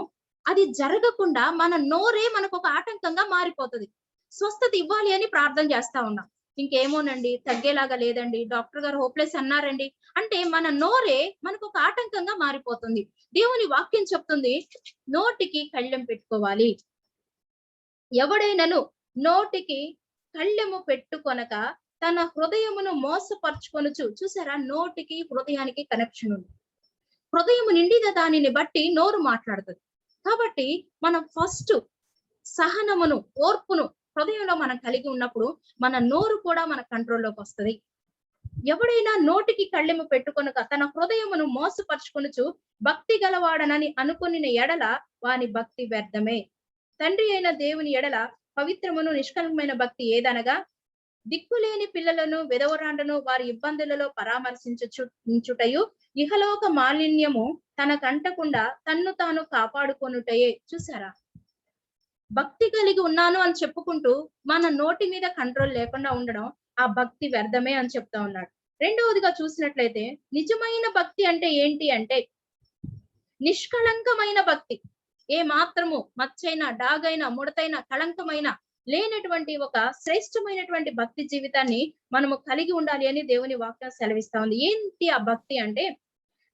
అది జరగకుండా మన నోరే మనకు ఒక ఆటంకంగా మారిపోతుంది. స్వస్థత ఇవ్వాలి అని ప్రార్థన చేస్తా ఉన్నాం, ఇంకేమోనండి తగ్గేలాగా లేదండి, డాక్టర్ గారు హోప్లెస్ అన్నారండి అంటే మన నోరే మనకు ఒక ఆటంకంగా మారిపోతుంది. దేవుని వాక్యం చెప్తుంది నోటికి కళ్ళెం పెట్టుకోవాలి. ఎవడైనాను నోటికి కళ్ళెము పెట్టుకొనక తన హృదయమును మోసపరుచుకొనుచు. చూసారా, నోటికి హృదయానికి కనెక్షన్ ఉంది. హృదయము నిండిన దానిని బట్టి నోరు మాట్లాడుతుంది. కాబట్టి మనం ఫస్ట్ సహనమును, ఓర్పును హృదయంలో మనం కలిగి ఉన్నప్పుడు మన నోరు కూడా మన కంట్రోల్లోకి వస్తుంది. ఎవడైనా నోటికి కళ్ళెము పెట్టుకొనక తన హృదయమును మోసపరుచుకొనుచు భక్తి గలవాడనని అనుకొనిన ఎడల వాని భక్తి వ్యర్థమే. తండ్రి అయిన దేవుని ఎడల పవిత్రమును నిష్కల్మమైన భక్తి ఏదనగా దిక్కులేని పిల్లలను, విధవరాండను వారి ఇబ్బందులలో పరామర్శించుటయు ఇహలోక మాలిన్యము తనకంటకుండా తన్ను తాను కాపాడుకొనుటయే. చూసారా, భక్తి కలిగి ఉన్నాను అని చెప్పుకుంటూ మన నోటి మీద కంట్రోల్ లేకుండా ఉండడం ఆ భక్తి వ్యర్థమే అని చెప్తా ఉన్నాడు. రెండవదిగా చూసినట్లయితే నిజమైన భక్తి అంటే ఏంటి అంటే నిష్కళంకమైన భక్తి. ఏ మాత్రము మచ్చైన, డాగైన, ముడతైన, కళంకమైన లేనటువంటి ఒక శ్రేష్టమైనటువంటి భక్తి జీవితాన్ని మనము కలిగి ఉండాలి అని దేవుని వాక్యం సెలవిస్తా ఉంది. ఏంటి ఆ భక్తి అంటే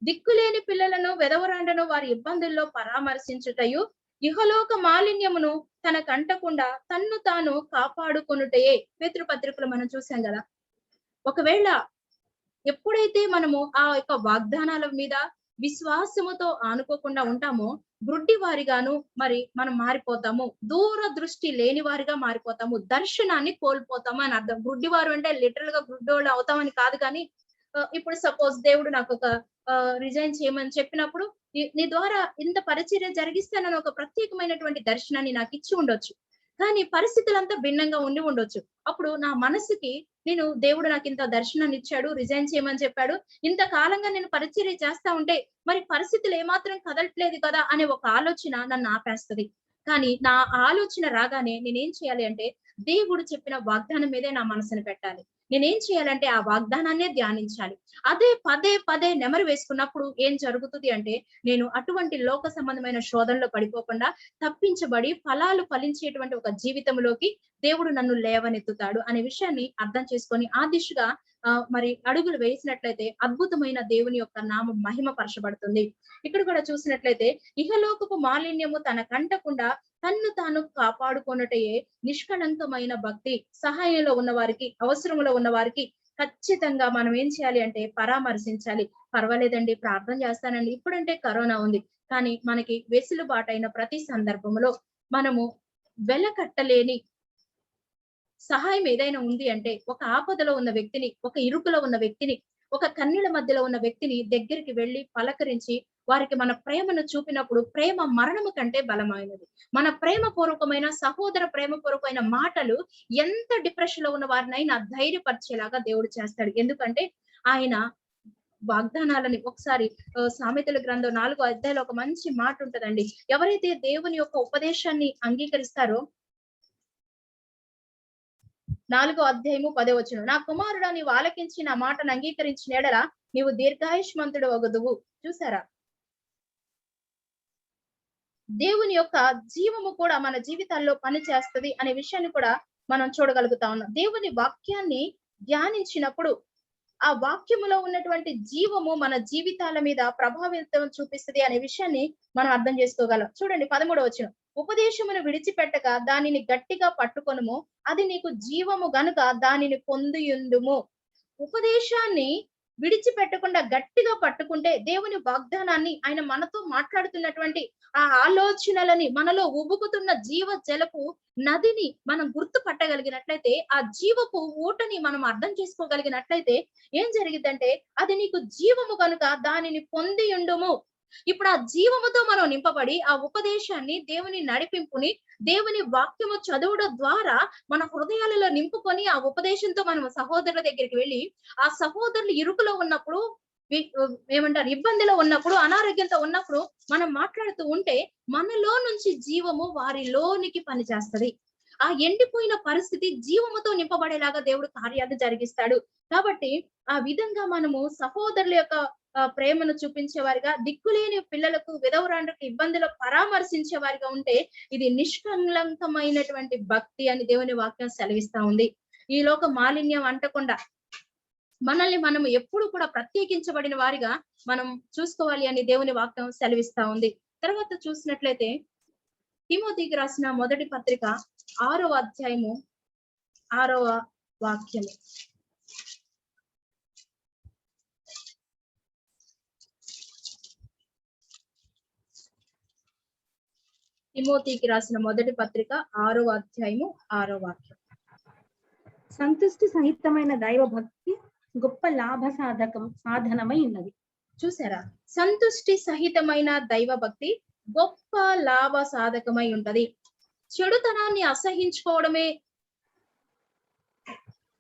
దిక్కులేని పిల్లలను, వెదవరాండను వారి ఇబ్బందుల్లో పరామర్శించుటయు ఇహలోక మాలిన్యమును తనకంటకుండా తన్ను తాను కాపాడుకొనుటయే. పేతురుపత్రికలు మనం చూసాం కదా. ఒకవేళ ఎప్పుడైతే మనము ఆ యొక్క వాగ్దానాల మీద విశ్వాసముతో ఆనుకోకుండా ఉంటామో గ్రుడ్డి వారిగాను మరి మనం మారిపోతాము, దూర దృష్టి లేని వారిగా మారిపోతాము, దర్శనాన్ని కోల్పోతాము అని అర్థం. గ్రుడ్డి వారు అంటే లిటరల్ గా గుడ్డోళ్ళు అవుతామని కాదు, కానీ ఇప్పుడు సపోజ్ దేవుడు నాకు ఒక రిజైన్ చేయమని చెప్పినప్పుడు నీ ద్వారా ఇంత పరిచర్య జరిగిస్తానని ఒక ప్రత్యేకమైనటువంటి దర్శనాన్ని నాకు ఇచ్చి ఉండొచ్చు, కానీ పరిస్థితులంతా భిన్నంగా ఉండి ఉండొచ్చు. అప్పుడు నా మనసుకి నేను దేవుడు నాకు ఇంత దర్శనాన్ని ఇచ్చాడు, రిజైన్ చేయమని చెప్పాడు, ఇంతకాలంగా నేను పరిచర్య చేస్తా ఉంటే మరి పరిస్థితులు ఏమాత్రం కదలట్లేదు కదా అనే ఒక ఆలోచన నన్ను ఆపేస్తుంది. కానీ నా ఆలోచన రాగానే నేనేం చేయాలి అంటే దేవుడు చెప్పిన వాగ్దానం మీదే నా మనసును పెట్టాలి. నేనేం చేయాలంటే ఆ వాగ్దానాన్నే ధ్యానించాలి. అదే పదే పదే నెమరు వేసుకున్నప్పుడు ఏం జరుగుతుంది అంటే నేను అటువంటి లోక సంబంధమైన శోధనలో పడిపోకుండా తప్పించబడి ఫలాలు ఫలించేటువంటి ఒక జీవితంలోకి దేవుడు నన్ను లేవనెత్తుతాడు అనే విషయాన్ని అర్థం చేసుకొని ఆ దిశగా మరి అడుగులు వేసినట్లయితే అద్భుతమైన దేవుని యొక్క నామం మహిమ పరచబడుతుంది. ఇక్కడ కూడా చూసినట్లయితే ఇహలోకపు మాలిన్యము తనకంటకుండా తన్ను తాను కాపాడుకొనుటయే నిష్కళంకమైన భక్తి. సహాయంలో ఉన్న వారికి, అవసరంలో ఉన్న వారికి ఖచ్చితంగా మనం ఏం చేయాలి అంటే పరామర్శించాలి. పర్వాలేదండి, ప్రార్థన చేస్తానండి, ఇప్పుడంటే కరోనా ఉంది, కానీ మనకి వెసులుబాటైన ప్రతి సందర్భంలో మనము వెలకట్టలేని సహాయం ఏదైనా ఉంది అంటే ఒక ఆపదలో ఉన్న వ్యక్తిని, ఒక ఇరుకులో ఉన్న వ్యక్తిని, ఒక కన్నీళ్ల మధ్యలో ఉన్న వ్యక్తిని దగ్గరికి వెళ్లి పలకరించి వారికి మన ప్రేమను చూపినప్పుడు ప్రేమ మరణము కంటే బలమైనది. మన ప్రేమపూర్వకమైన సహోదర ప్రేమపూర్వకమైన మాటలు ఎంత డిప్రెషన్ లో ఉన్న వారినైనా ధైర్యపరిచేలాగా దేవుడు చేస్తాడు. ఎందుకంటే ఆయన వాగ్దానాలని ఒకసారి సామెతల గ్రంథం 4వ అధ్యాయంలో ఒక మంచి మాట ఉంటదండి. ఎవరైతే దేవుని యొక్క ఉపదేశాన్ని అంగీకరిస్తారో 4వ అధ్యాయము 10వ వచనం, నా కుమారుడా నీవు ఆలకించి నా మాటను అంగీకరించిన ఎడల నీవు దీర్ఘాయుష్మంతుడు వగదువు. చూసారా, దేవుని యొక్క జీవము కూడా మన జీవితాల్లో పని చేస్తుంది అనే విషయాన్ని కూడా మనం చూడగలుగుతా ఉన్నాం. దేవుని వాక్యాన్ని ధ్యానించినప్పుడు ఆ వాక్యములో ఉన్నటువంటి జీవము మన జీవితాల మీద ప్రభావితం చూపిస్తుంది అనే విషయాన్ని మనం అర్థం చేసుకోగలం. చూడండి 13వ వచనం, ఉపదేశమును విడిచిపెట్టక దానిని గట్టిగా పట్టుకొనుము, అది నీకు జీవము గనుక దానిని పొందియుండుము. ఉపదేశాన్ని విడిచిపెట్టకుండా గట్టిగా పట్టుకుంటే దేవుని వాగ్దానాన్ని, ఆయన మనతో మాట్లాడుతున్నటువంటి ఆ ఆలోచనలని, మనలో ఉబుకుతున్న జీవ జలపు నదిని మనం గుర్తు పట్టగలిగినట్లయితే, ఆ జీవపు ఊటని మనం అర్థం చేసుకోగలిగినట్లయితే ఏం జరిగిద్దంటే, అది నీకు జీవము కనుక దానిని పొందియుండుము. ఇప్పుడు ఆ జీవముతో మనం నింపబడి ఆ ఉపదేశాన్ని, దేవుని నడిపింపుని, దేవుని వాక్యము చదవడం ద్వారా మన హృదయాలలో నింపుకొని ఆ ఉపదేశంతో మనం సహోదరుల దగ్గరికి వెళ్ళి, ఆ సహోదరులు ఇరుకులో ఉన్నప్పుడు, ఏమంటారు, ఇబ్బందిలో ఉన్నప్పుడు, అనారోగ్యంతో ఉన్నప్పుడు మనం మాట్లాడుతూ ఉంటే మనలో నుంచి జీవము వారిలోనికి పనిచేస్తది. ఆ ఎండిపోయిన పరిస్థితి జీవముతో నింపబడేలాగా దేవుడు కార్యాలు జరిగిస్తాడు. కాబట్టి ఆ విధంగా మనము సహోదరుల యొక్క ప్రేమను చూపించే వారిగా, దిక్కులేని పిల్లలకు, విధవరాండ్రకు ఇబ్బందులు పరామర్శించే వారిగా ఉంటే ఇది నిష్కలంకమైనటువంటి భక్తి అని దేవుని వాక్యం సెలవిస్తా ఉంది. ఈ లోక మాలిన్యం అంటకుండా మనల్ని మనం ఎప్పుడు కూడా ప్రత్యేకించబడిన వారిగా మనం చూసుకోవాలి అని దేవుని వాక్యం సెలవిస్తా ఉంది. తర్వాత చూసినట్లయితే తిమోతికి రాసిన మొదటి పత్రిక 6వ అధ్యాయము 6వ వాక్యము. తిమోతికి రాసిన మొదటి పత్రిక 6వ అధ్యాయము 6వ వాక్యం. సంతుష్టి సహితమైన దైవ భక్తి గొప్ప లాభ సాధనమై ఉన్నది. చూసారా, సంతుష్టి సహితమైన దైవ భక్తి గొప్ప లాభ సాధకమై ఉంటది. చెడుతనాన్ని అసహించుకోవడమే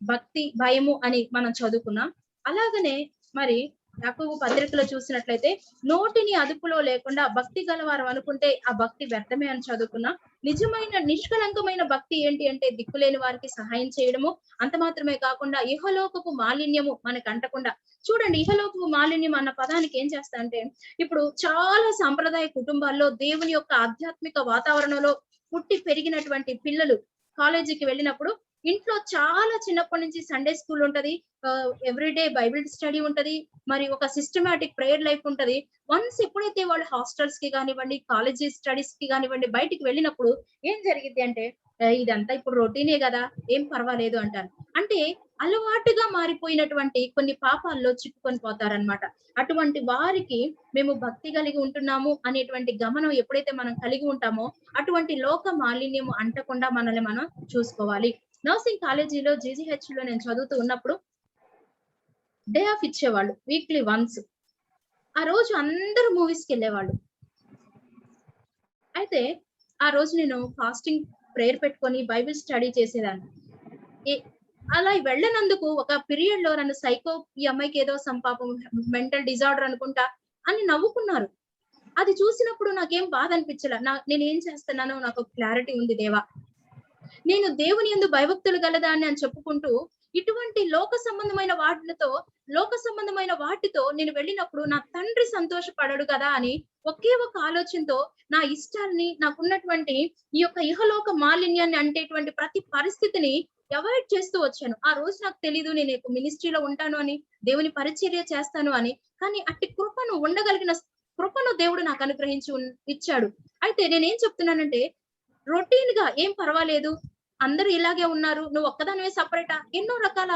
భక్తి, భయము అని మనం చదువుకున్నాం. అలాగనే మరి యాకోబు పత్రికలో చూసినట్లయితే, నోటిని అదుపులో లేకుండా భక్తి గలవారు అనుకుంటే ఆ భక్తి వ్యర్థమే అని చదువుకున్నాం. నిజమైన నిష్కలంకమైన భక్తి ఏంటి అంటే, దిక్కులేని వారికి సహాయం చేయడము. అంత మాత్రమే కాకుండా ఇహలోకపు మాలిన్యము మనకు అంటకుండా. చూడండి, ఇహలోకపు మాలిన్యం అన్న పదానికి ఏం చేస్తా అంటే, ఇప్పుడు చాలా సాంప్రదాయ కుటుంబాల్లో దేవుని యొక్క ఆధ్యాత్మిక వాతావరణంలో పుట్టి పెరిగినటువంటి పిల్లలు కాలేజీకి వెళ్ళినప్పుడు ఇంట్లో చాలా చిన్నప్పటి నుంచి సండే స్కూల్ ఉంటది, ఎవ్రీడే బైబిల్ స్టడీ ఉంటది, మరి ఒక సిస్టమాటిక్ ప్రేయర్ లైఫ్ ఉంటది. వన్స్ ఎప్పుడైతే వాళ్ళు హాస్టల్స్ కి కానివ్వండి, కాలేజీ స్టడీస్ కి కానివ్వండి బయటికి వెళ్ళినప్పుడు ఏం జరిగింది అంటే, ఇదంతా ఇప్పుడు రొటీనే కదా, ఏం పర్వాలేదు అంటారు. అంటే అలవాటుగా మారిపోయినటువంటి కొన్ని పాపాల్లో చిక్కుకొని పోతారనమాట. అటువంటి వారికి మేము భక్తి కలిగి ఉంటున్నాము అనేటువంటి గమనం ఎప్పుడైతే మనం కలిగి ఉంటామో, అటువంటి లోక మాలిన్యము అంటకుండా మనల్ని మనం చూసుకోవాలి. నర్సింగ్ కాలేజీలో జీజీహెచ్ లో నేను చదువుతూ ఉన్నప్పుడు డే ఆఫ్ ఇచ్చేవాళ్ళు, వీక్లీ వన్స్. ఆ రోజు అందరూ మూవీస్ కి వెళ్ళేవాళ్ళు. అయితే ఆ రోజు నేను ఫాస్టింగ్ ప్రేయర్ పెట్టుకొని బైబిల్ స్టడీ చేసేదాన్ని. అలా వెళ్ళినందుకు ఒక పీరియడ్ లో నన్ను సైకో, ఈ అమ్మాయికి ఏదో సంపాపం, మెంటల్ డిజార్డర్ అనుకుంటా అని నవ్వుకున్నారు. అది చూసినప్పుడు నాకేం బాధ అనిపించలే. నేనేం చేస్తున్నానో నాకు క్లారిటీ ఉంది. దేవా, నేను దేవుని యందు భయభక్తులు గలదాన్ని అని చెప్పుకుంటూ ఇటువంటి లోక సంబంధమైన వాటితో నేను వెళ్ళినప్పుడు నా తండ్రి సంతోషపడడు కదా అని ఒకే ఒక ఆలోచనతో నా ఇష్టాన్ని, నాకున్నటువంటి ఈ యొక్క ఇహలోక మాలిన్యాన్ని అంటేటువంటి ప్రతి పరిస్థితిని అవాయిడ్ చేస్తూ వచ్చాను. ఆ రోజు నాకు తెలీదు నేను మినిస్ట్రీలో ఉంటాను అని, దేవుని పరిచర్య చేస్తాను అని. కానీ అట్టి కృపను ఉండగలిగిన కృపను దేవుడు నాకు అనుగ్రహించి ఇచ్చాడు. అయితే నేనేం చెప్తున్నానంటే, రొటీన్ గా ఏం పర్వాలేదు, అందరూ ఇలాగే ఉన్నారు, నువ్వు ఒక్కదానివే సపరేటా? ఎన్నో రకాల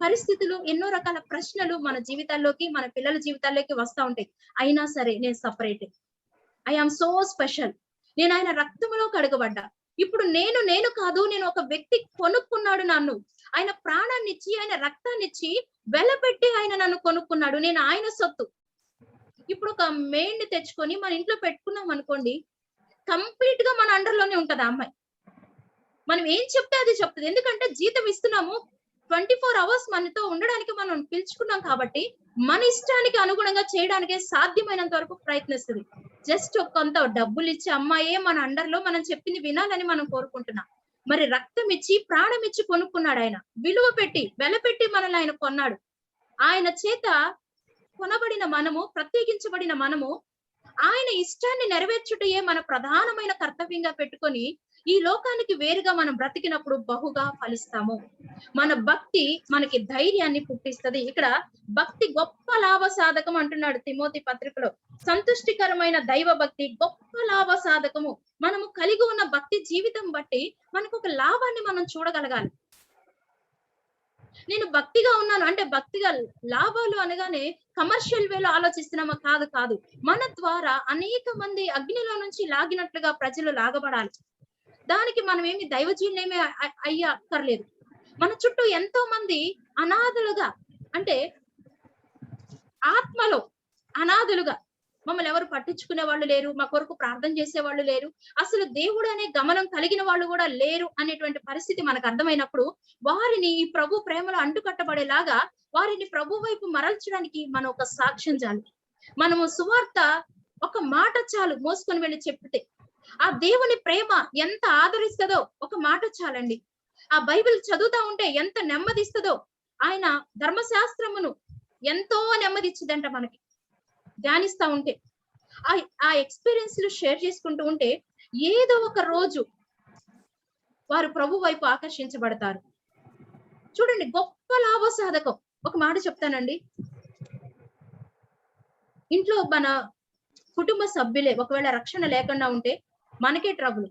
పరిస్థితులు, ఎన్నో రకాల ప్రశ్నలు మన జీవితాల్లోకి, మన పిల్లల జీవితాల్లోకి వస్తా ఉంటాయి. అయినా సరే నేను separate, I am so special, నేను ఆయన రక్తంలో కడగబడ్డా. ఇప్పుడు నేను కాదు, నేను ఒక వ్యక్తి కొనుక్కున్నాడు నన్ను. ఆయన ప్రాణాన్ని ఇచ్చి, ఆయన రక్తాన్ని ఇచ్చి వెలపెట్టి ఆయన నన్ను కొనుక్కున్నాడు. నేను ఆయన సొత్తు. ఇప్పుడు ఒక మేడ్ని తెచ్చుకొని మన ఇంట్లో పెట్టుకున్నాం అనుకోండి, కంప్లీట్ గా మన అండర్లోనే ఉంటది ఆ అమ్మాయి. మనం ఏం చెప్తే అది చెప్తుంది. ఎందుకంటే జీతం ఇస్తున్నాము, 24 అవర్స్ మనతో ఉండడానికి మనం పిలుచుకున్నాం కాబట్టి మన ఇష్టానికి అనుగుణంగా చేయడానికే సాధ్యమైనంత వరకు ప్రయత్నిస్తుంది. జస్ట్ కొంత డబ్బులు ఇచ్చి అమ్మాయే మన అండర్లో మనం చెప్పింది వినాలని మనం కోరుకుంటున్నాం. మరి రక్తం ఇచ్చి, ప్రాణం ఇచ్చి కొనుక్కున్నాడు ఆయన. విలువ పెట్టి, వెలపెట్టి మనల్ని ఆయన కొన్నాడు. ఆయన చేత కొనబడిన మనము, ప్రత్యేకించబడిన మనము ఆయన ఇష్టాన్ని నెరవేర్చుటయే మన ప్రధానమైన కర్తవ్యంగా పెట్టుకొని ఈ లోకానికి వేరుగా మనం బ్రతికినప్పుడు బహుగా ఫలిస్తాము. మన భక్తి మనకి ధైర్యాన్ని పుట్టిస్తది. ఇక్కడ భక్తి గొప్ప లాభ సాధకం అంటున్నాడు తిమోతి పత్రికలో. సంతుష్టికరమైన దైవ భక్తి గొప్ప లాభ సాధకము. మనము కలిగి ఉన్న భక్తి జీవితం బట్టి మనకు ఒక లాభాన్ని మనం చూడగలగాలి. నేను భక్తిగా ఉన్నాను అంటే భక్తిగా లాభాలు అనగానే కమర్షియల్ వేలో ఆలోచిస్తున్నామా? కాదు కాదు. మన ద్వారా అనేక మంది అగ్నిలో నుంచి లాగినట్లుగా ప్రజలు లాగబడాలి. దానికి మనం ఏమి దైవజీవులేమి అయ్యక్కర్లేదు. మన చుట్టూ ఎంతో మంది అనాథలుగా అంటే ఆత్మలో అనాథలుగా మమ్మల్ని ఎవరు పట్టించుకునే వాళ్ళు లేరు, మా కొరకు ప్రార్థన చేసే వాళ్ళు లేరు, అసలు దేవుడు అనే గమనం కలిగిన వాళ్ళు కూడా లేరు అనేటువంటి పరిస్థితి మనకు అర్థమైనప్పుడు వారిని ఈ ప్రభు ప్రేమలో అంటుకట్టబడేలాగా వారిని ప్రభు వైపు మరల్చడానికి మనం ఒక సాక్ష్యం చాలు. మనము సువార్త ఒక మాట చాలు మోసుకొని వెళ్ళి చెప్పితే ఆ దేవుని ప్రేమ ఎంత ఆదరిస్తుందో ఒక మాట చాలండి. ఆ బైబిల్ చదువుతా ఉంటే ఎంత నెమ్మదిస్తుందో, ఆయన ధర్మశాస్త్రమును ఎంతో నెమ్మదిచ్చిదంట మనకి ధ్యానిస్తా ఉంటే. ఆ ఎక్స్పీరియన్స్లు షేర్ చేసుకుంటూ ఉంటే ఏదో ఒక రోజు వారు ప్రభు వైపు ఆకర్షించబడతారు. చూడండి, గొప్ప లాభ సాధకం. ఒక మాట చెప్తానండి, ఇంట్లో మన కుటుంబ సభ్యులే ఒకవేళ రక్షణ లేకుండా ఉంటే మనకే ట్రబుల్.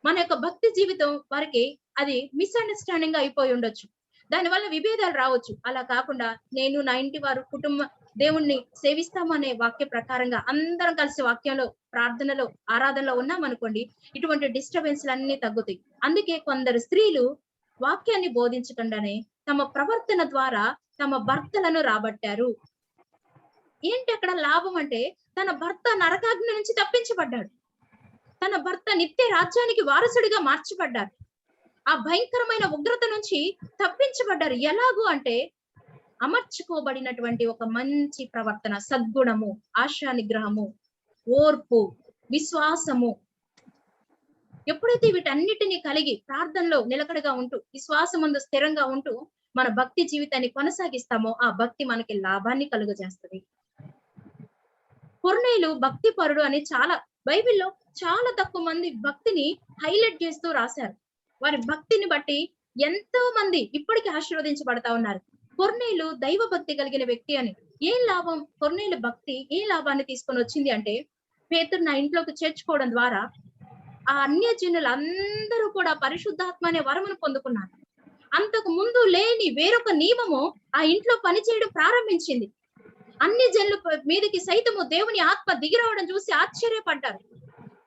మన యొక్క భక్తి జీవితం వారికి అది మిస్అండర్స్టాండింగ్ అయిపోయి ఉండొచ్చు, దానివల్ల విభేదాలు రావచ్చు. అలా కాకుండా నేను నా ఇంటి వారు కుటుంబ దేవుణ్ణి సేవిస్తామనే వాక్య ప్రకారంగా అందరం కలిసి వాక్యంలో ప్రార్థనలో ఆరాధనలో ఉన్నామనుకోండి, ఇటువంటి డిస్టర్బెన్స్ అన్ని తగ్గుతాయి. అందుకే కొందరు స్త్రీలు వాక్యాన్ని బోధించకుండానే తమ ప్రవర్తన ద్వారా తమ భర్తలను రాబట్టారు. ఏంటి అక్కడ లాభం అంటే తన భర్త నరకాగ్ని నుంచి తప్పించబడ్డాడు, తన భర్త నిత్య రాజ్యానికి వారసుడిగా మార్చబడ్డారు, ఆ భయంకరమైన ఉగ్రత నుంచి తప్పించబడ్డారు. ఎలాగూ అంటే అమర్చుకోబడినటువంటి ఒక మంచి ప్రవర్తన, సద్గుణము, ఆశా నిగ్రహము, ఓర్పు, విశ్వాసము. ఎప్పుడైతే వీటన్నిటిని కలిగి ప్రార్థనలో నిలకడగా ఉంటూ విశ్వాసమందు స్థిరంగా ఉంటూ మన భక్తి జీవితాన్ని కొనసాగిస్తామో ఆ భక్తి మనకి లాభాన్ని కలుగజేస్తుంది. కొర్నేలు భక్తి పరుడు అని బైబిల్లో చాలా తక్కువ మంది భక్తిని హైలైట్ చేస్తూ రాశారు. వారి భక్తిని బట్టి ఎంతో మంది ఇప్పటికీ ఆశీర్వదించబడతా ఉన్నారు. కొర్నేలు దైవ భక్తి కలిగిన వ్యక్తి అని. ఏం లాభం? కొర్నేలు భక్తి ఏ లాభాన్ని తీసుకొని వచ్చింది అంటే, పేతురు నా ఇంట్లోకి చేర్చుకోవడం ద్వారా ఆ అన్యజనులు అందరూ కూడా పరిశుద్ధాత్మ అనే వరమును పొందుకున్నారు. అంతకు ముందు లేని వేరొక నియమము ఆ ఇంట్లో పనిచేయడం ప్రారంభించింది. అన్ని జనుల మీదకి సైతము దేవుని ఆత్మ దిగిరావడం చూసి ఆశ్చర్యపడ్డారు.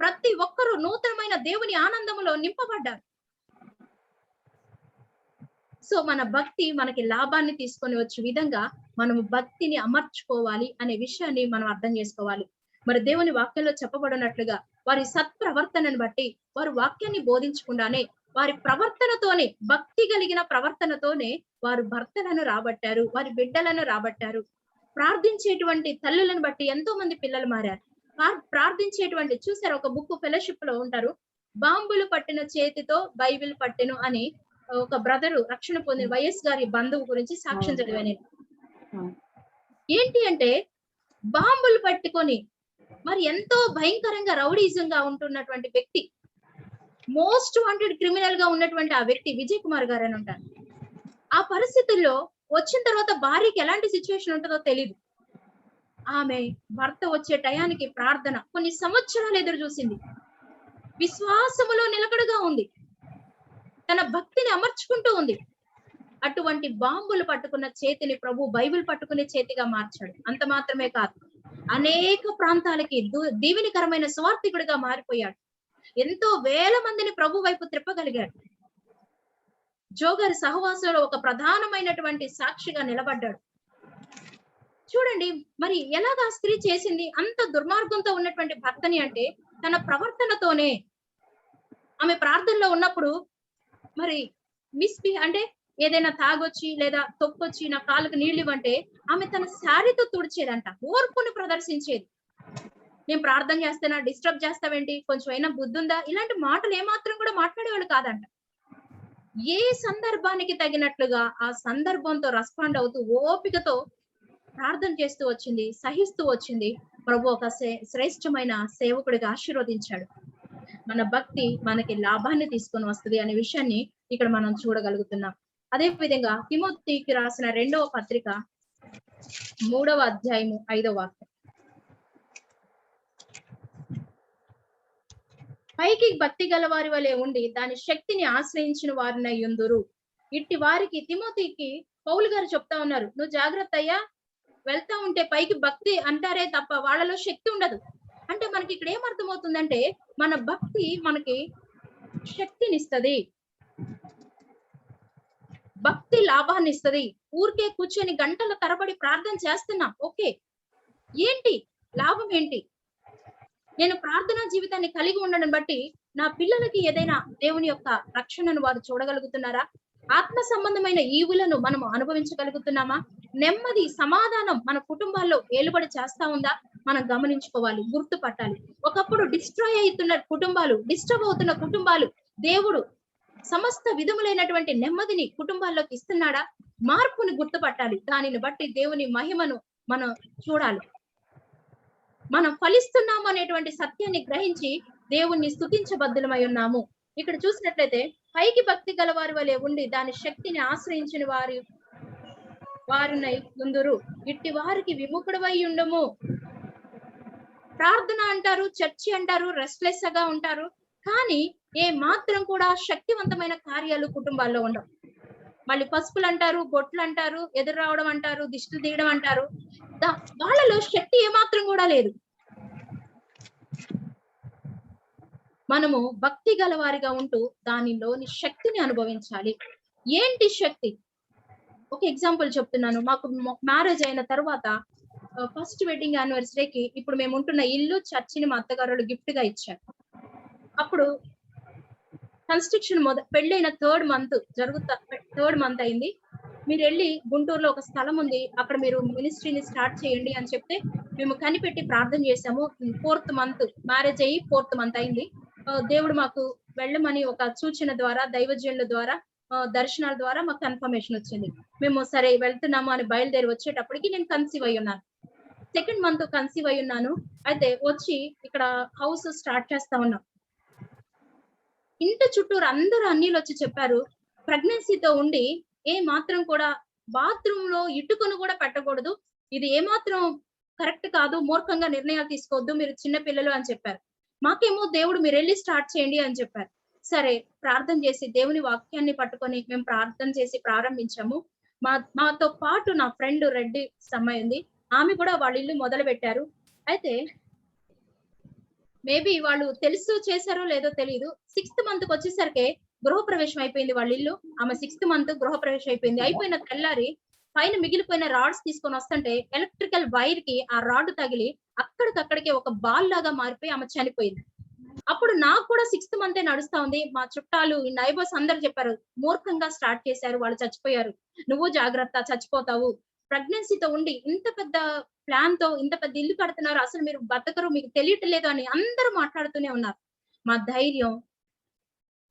ప్రతి ఒక్కరూ నూతనమైన దేవుని ఆనందములో నింపబడ్డారు. సో మన భక్తి మనకి లాభాన్ని తీసుకొని వచ్చే విధంగా మనము భక్తిని అమర్చుకోవాలి అనే విషయాన్ని మనం అర్థం చేసుకోవాలి. మరి దేవుని వాక్యంలో చెప్పబడినట్లుగా వారి సత్ప్రవర్తనను బట్టి వారు వాక్యాన్ని బోధించకుండానే వారి ప్రవర్తనతోనే, భక్తి కలిగిన ప్రవర్తనతోనే వారు భర్తలను రాబట్టారు, వారి బిడ్డలను రాబట్టారు. ప్రార్థించేటువంటి తల్లులను బట్టి ఎంతో మంది పిల్లలు మారారు. ప్రార్థించేటువంటి చూసారు, ఒక బుక్ ఫెలోషిప్ లో ఉంటారు, బాంబులు పట్టిన చేతితో బైబిల్ పట్టెను అని ఒక బ్రదరు రక్షణ పొందిన వైఎస్ గారి బంధువు గురించి సాక్ష్యం చదివా నేను. ఏంటి అంటే బాంబులు పట్టుకొని మరి ఎంతో భయంకరంగా రౌడీజంగా ఉంటున్నటువంటి వ్యక్తి, మోస్ట్ వాంటెడ్ క్రిమినల్ గా ఉన్నటువంటి ఆ వ్యక్తి విజయ్ కుమార్ గారు అని ఉంటారు. ఆ పరిస్థితుల్లో వచ్చిన తర్వాత భార్యకి ఎలాంటి సిచ్యువేషన్ ఉంటుందో తెలియదు. ఆమె భర్త వచ్చే టయానికి ప్రార్థన కొన్ని సంవత్సరాలు ఎదురు చూసింది, విశ్వాసములో నిలకడగా ఉంది, తన భక్తిని అమర్చుకుంటూ ఉంది. అటువంటి బాంబులు పట్టుకున్న చేతిని ప్రభు బైబిల్ పట్టుకునే చేతిగా మార్చాడు. అంత మాత్రమే కాదు, అనేక ప్రాంతాలకి దీవెనికరమైన స్వార్థికుడిగా మారిపోయాడు. ఎంతో వేల మందిని ప్రభు వైపు త్రిప్పగలిగాడు. జోగారి సహవాసంలో ఒక ప్రధానమైనటువంటి సాక్షిగా నిలబడ్డాడు. చూడండి మరి ఎలాగా స్త్రీ చేసింది అంత దుర్మార్గంతో ఉన్నటువంటి భర్తని అంటే తన ప్రవర్తనతోనే. ఆమె ప్రార్థనలో ఉన్నప్పుడు మరి అంటే ఏదైనా తాగొచ్చి లేదా తొక్కొచ్చి నా కాళ్ళకు నీళ్లు ఇవ్వంటే ఆమె తన శారీతో తుడిచేదంట, ఓర్పుని ప్రదర్శించేది. నేను ప్రార్థన చేస్తానా, డిస్టర్బ్ చేస్తావేంటి, కొంచెం అయినా బుద్ధి ఉందా, ఇలాంటి మాటలు ఏమాత్రం కూడా మాట్లాడేవాళ్ళు కాదంట. ఏ సందర్భానికి తగినట్లుగా ఆ సందర్భంతో రెస్పాండ్ అవుతూ ఓపికతో ప్రార్థన చేస్తూ వచ్చింది, సహిస్తూ వచ్చింది. ప్రభు ఒక శ్రేష్టమైన సేవకుడిగా ఆశీర్వదించాడు. మన భక్తి మనకి లాభాన్ని తీసుకొని వస్తుంది అనే విషయాన్ని ఇక్కడ మనం చూడగలుగుతున్నాం. అదే విధంగా తిమోతికి రాసిన 2వ పత్రిక 3వ అధ్యాయము 5వ వాక్యం. పైకి భక్తి గల వారి వలె ఉండి దాని శక్తిని ఆశ్రయించిన వారినై యుందురు. ఇట్టి వారికి తిమోతికి పౌలు గారు చెప్తా ఉన్నారు, నువ్వు జాగ్రత్త అయ్యా, వెళ్తా ఉంటే పైకి భక్తి అంటారే తప్ప వాళ్ళలో శక్తి ఉండదు. అంటే మనకి ఇక్కడ ఏమర్థమవుతుందంటే మన భక్తి మనకి శక్తినిస్తది, భక్తి లాభాన్ని ఇస్తది. ఊరికే కూర్చొని గంటల తరబడి ప్రార్థన చేస్తున్నాం, ఓకే, ఏంటి లాభం ఏంటి? నేను ప్రార్థనా జీవితాన్ని కలిగి ఉండడం బట్టి నా పిల్లలకి ఏదైనా దేవుని యొక్క రక్షణను వారు చూడగలుగుతున్నారా? ఆత్మ సంబంధమైన ఈవులను మనం అనుభవించగలుగుతున్నామా? నెమ్మది, సమాధానం మన కుటుంబాల్లో ఏలుబడి చేస్తా ఉందా? మనం గమనించుకోవాలి, గుర్తుపట్టాలి. ఒకప్పుడు డిస్ట్రాయ్ అవుతున్న కుటుంబాలు, డిస్టర్బ్ అవుతున్న కుటుంబాలు దేవుడు సమస్త విధములైనటువంటి నెమ్మదిని కుటుంబాల్లోకి ఇస్తున్నాడా? మార్పుని గుర్తుపట్టాలి. దానిని బట్టి దేవుని మహిమను మనం చూడాలి. మనం ఫలిస్తున్నాము అనేటువంటి సత్యాన్ని గ్రహించి దేవుణ్ణి స్తుతించబద్దులమై ఉన్నాము. ఇక్కడ చూసినట్లయితే పైకి భక్తి గల వారి వలె ఉండి దాని శక్తిని ఆశ్రయించిన వారినై ఉందురు. ఇట్టి వారికి విముఖుడవై ఉండము. ప్రార్థన అంటారు, చర్చి అంటారు, రెస్ట్లెస్ గా ఉంటారు, కానీ ఏ మాత్రం కూడా శక్తివంతమైన కార్యాలు కుటుంబాల్లో ఉండవు. మళ్ళీ పసుపులు అంటారు, బొట్లు అంటారు, ఎదురు రావడం అంటారు, దిష్టి తీయడం అంటారు. వాళ్ళలో శక్తి ఏమాత్రం కూడా లేదు. మనము భక్తి గల వారిగా ఉంటూ దానిలోని శక్తిని అనుభవించాలి. ఏంటి శక్తి? ఒక ఎగ్జాంపుల్ చెప్తున్నాను. మాకు మ్యారేజ్ అయిన తర్వాత ఫస్ట్ వెడ్డింగ్ యానివర్సరీకి ఇప్పుడు మేము ఉంటున్న ఇల్లు, చర్చిని మా అత్తగారు గిఫ్ట్ గా ఇచ్చారు. అప్పుడు కన్స్ట్రక్షన్ పెళ్ళైన థర్డ్ మంత్ అయింది. మీరు వెళ్ళి గుంటూరులో ఒక స్థలం ఉంది, అక్కడ మీరు మినిస్ట్రీని స్టార్ట్ చేయండి అని చెప్తే మేము కనిపెట్టి ప్రార్థన చేసాము. 4th మంత్ మ్యారేజ్ అయ్యి 4th మంత్ అయింది. దేవుడు మాకు వెళ్ళమని ఒక సూచన ద్వారా, దైవజనుల ద్వారా, దర్శనాల ద్వారా మాకు కన్ఫర్మేషన్ వచ్చింది. మేము సరే వెళ్తున్నాము అని బయలుదేరి వచ్చేటప్పటికి నేను కన్సీవ్ అయి ఉన్నాను. 2nd మంత్ కన్సీవ్ అయి ఉన్నాను. అయితే వచ్చి ఇక్కడ హౌస్ స్టార్ట్ చేస్తా ఉన్నాం. ఇంటి చుట్టూరు అందరూ అన్నిలు వచ్చి చెప్పారు, ప్రెగ్నెన్సీతో ఉండి ఏ మాత్రం కూడా బాత్రూమ్ లో ఇటుకను కూడా పెట్టకూడదు, ఇది ఏ మాత్రం కరెక్ట్ కాదు, మూర్ఖంగా నిర్ణయాలు తీసుకోవద్దు, మీరు చిన్న పిల్లలు అని చెప్పారు. మాకేమో దేవుడు మీరు వెళ్ళి స్టార్ట్ చేయండి అని చెప్పారు. సరే ప్రార్థన చేసి దేవుని వాక్యాన్ని పట్టుకొని మేము ప్రార్థన చేసి ప్రారంభించాము. మాతో పాటు నా ఫ్రెండ్ రెడ్డి అమ్మాయి ఉంది, ఆమె కూడా వాళ్ళ ఇల్లు మొదలు పెట్టారు. అయితే మేబీ వాళ్ళు తెలుసు చేశారో లేదో తెలియదు, 6th మంత్కి వచ్చేసరికి గృహప్రవేశం అయిపోయింది వాళ్ళ ఇల్లు. ఆమె 6th మంత్ గృహప్రవేశం అయిపోయింది. అయిపోయిన తెల్లారి పైన మిగిలిపోయిన రాడ్స్ తీసుకొని వస్తుంటే ఎలక్ట్రికల్ వైర్ కి ఆ రాడ్ తగిలి అక్కడికక్కడికి ఒక బాల్ లాగా మారిపోయి ఆమె చనిపోయింది. అప్పుడు నాకు కూడా 6th మంతే నడుస్తా ఉంది. మా చుట్టాలు, నైబర్స్ అందరు చెప్పారు, మూర్ఖంగా స్టార్ట్ చేశారు, వాళ్ళు చచ్చిపోయారు, నువ్వు జాగ్రత్త, చచ్చిపోతావు. ప్రెగ్నెన్సీతో ఉండి ఇంత పెద్ద ప్లాన్ తో ఇంత పెద్ద ఇల్లు కడుతున్నారు, అసలు మీరు బతకరు, మీకు తెలియట్లేదు అని అందరూ మాట్లాడుతూనే ఉన్నారు. మా ధైర్యం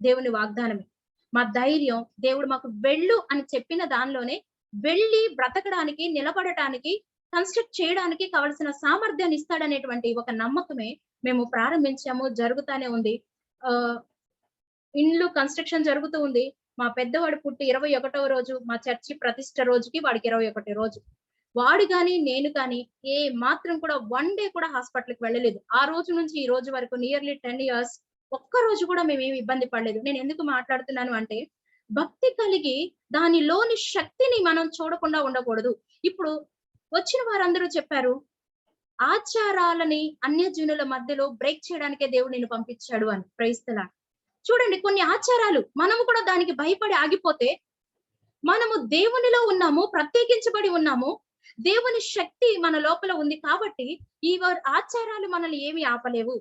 దేవుని వాగ్దానమే. మా ధైర్యం దేవుడు మాకు వెళ్ళు అని చెప్పిన దానిలోనే వెళ్ళి బ్రతకడానికి, నిలబడటానికి, కన్స్ట్రక్ట్ చేయడానికి కావలసిన సామర్థ్యాన్ని ఇస్తాడనేటువంటి ఒక నమ్మకమే మేము ప్రారంభించాము. జరుగుతానే ఉంది. ఇండ్లు కన్స్ట్రక్షన్ జరుగుతూ ఉంది. మా పెద్దవాడు పుట్టి 21వ రోజు, మా చర్చి ప్రతిష్ట రోజుకి వాడికి 21 రోజు. వాడు కానీ నేను కానీ ఏ మాత్రం కూడా 1 డే కూడా హాస్పిటల్కి వెళ్ళలేదు. ఆ రోజు నుంచి ఈ రోజు వరకు నియర్లీ 10 years ఒక్క రోజు కూడా మేమేమి ఇబ్బంది పడలేదు. నేను ఎందుకు మాట్లాడుతున్నాను అంటే, భక్తి కలిగి దానిలోని శక్తిని మనం చూడకుండా ఉండకూడదు. ఇప్పుడు వచ్చిన వారందరూ చెప్పారు, ఆచారాలని అన్యజనుల మధ్యలో బ్రేక్ చేయడానికే దేవుడు నిన్ను పంపించాడు అని. Praise the lord. చూడండి, కొన్ని ఆచారాలు మనము కూడా దానికి భయపడి ఆగిపోతే, మనము దేవునిలో ఉన్నాము, ప్రత్యేకించబడి ఉన్నాము, దేవుని శక్తి మన లోపల ఉంది కాబట్టి ఈ ఆచారాలు మనల్ని ఏమి ఆపలేవు.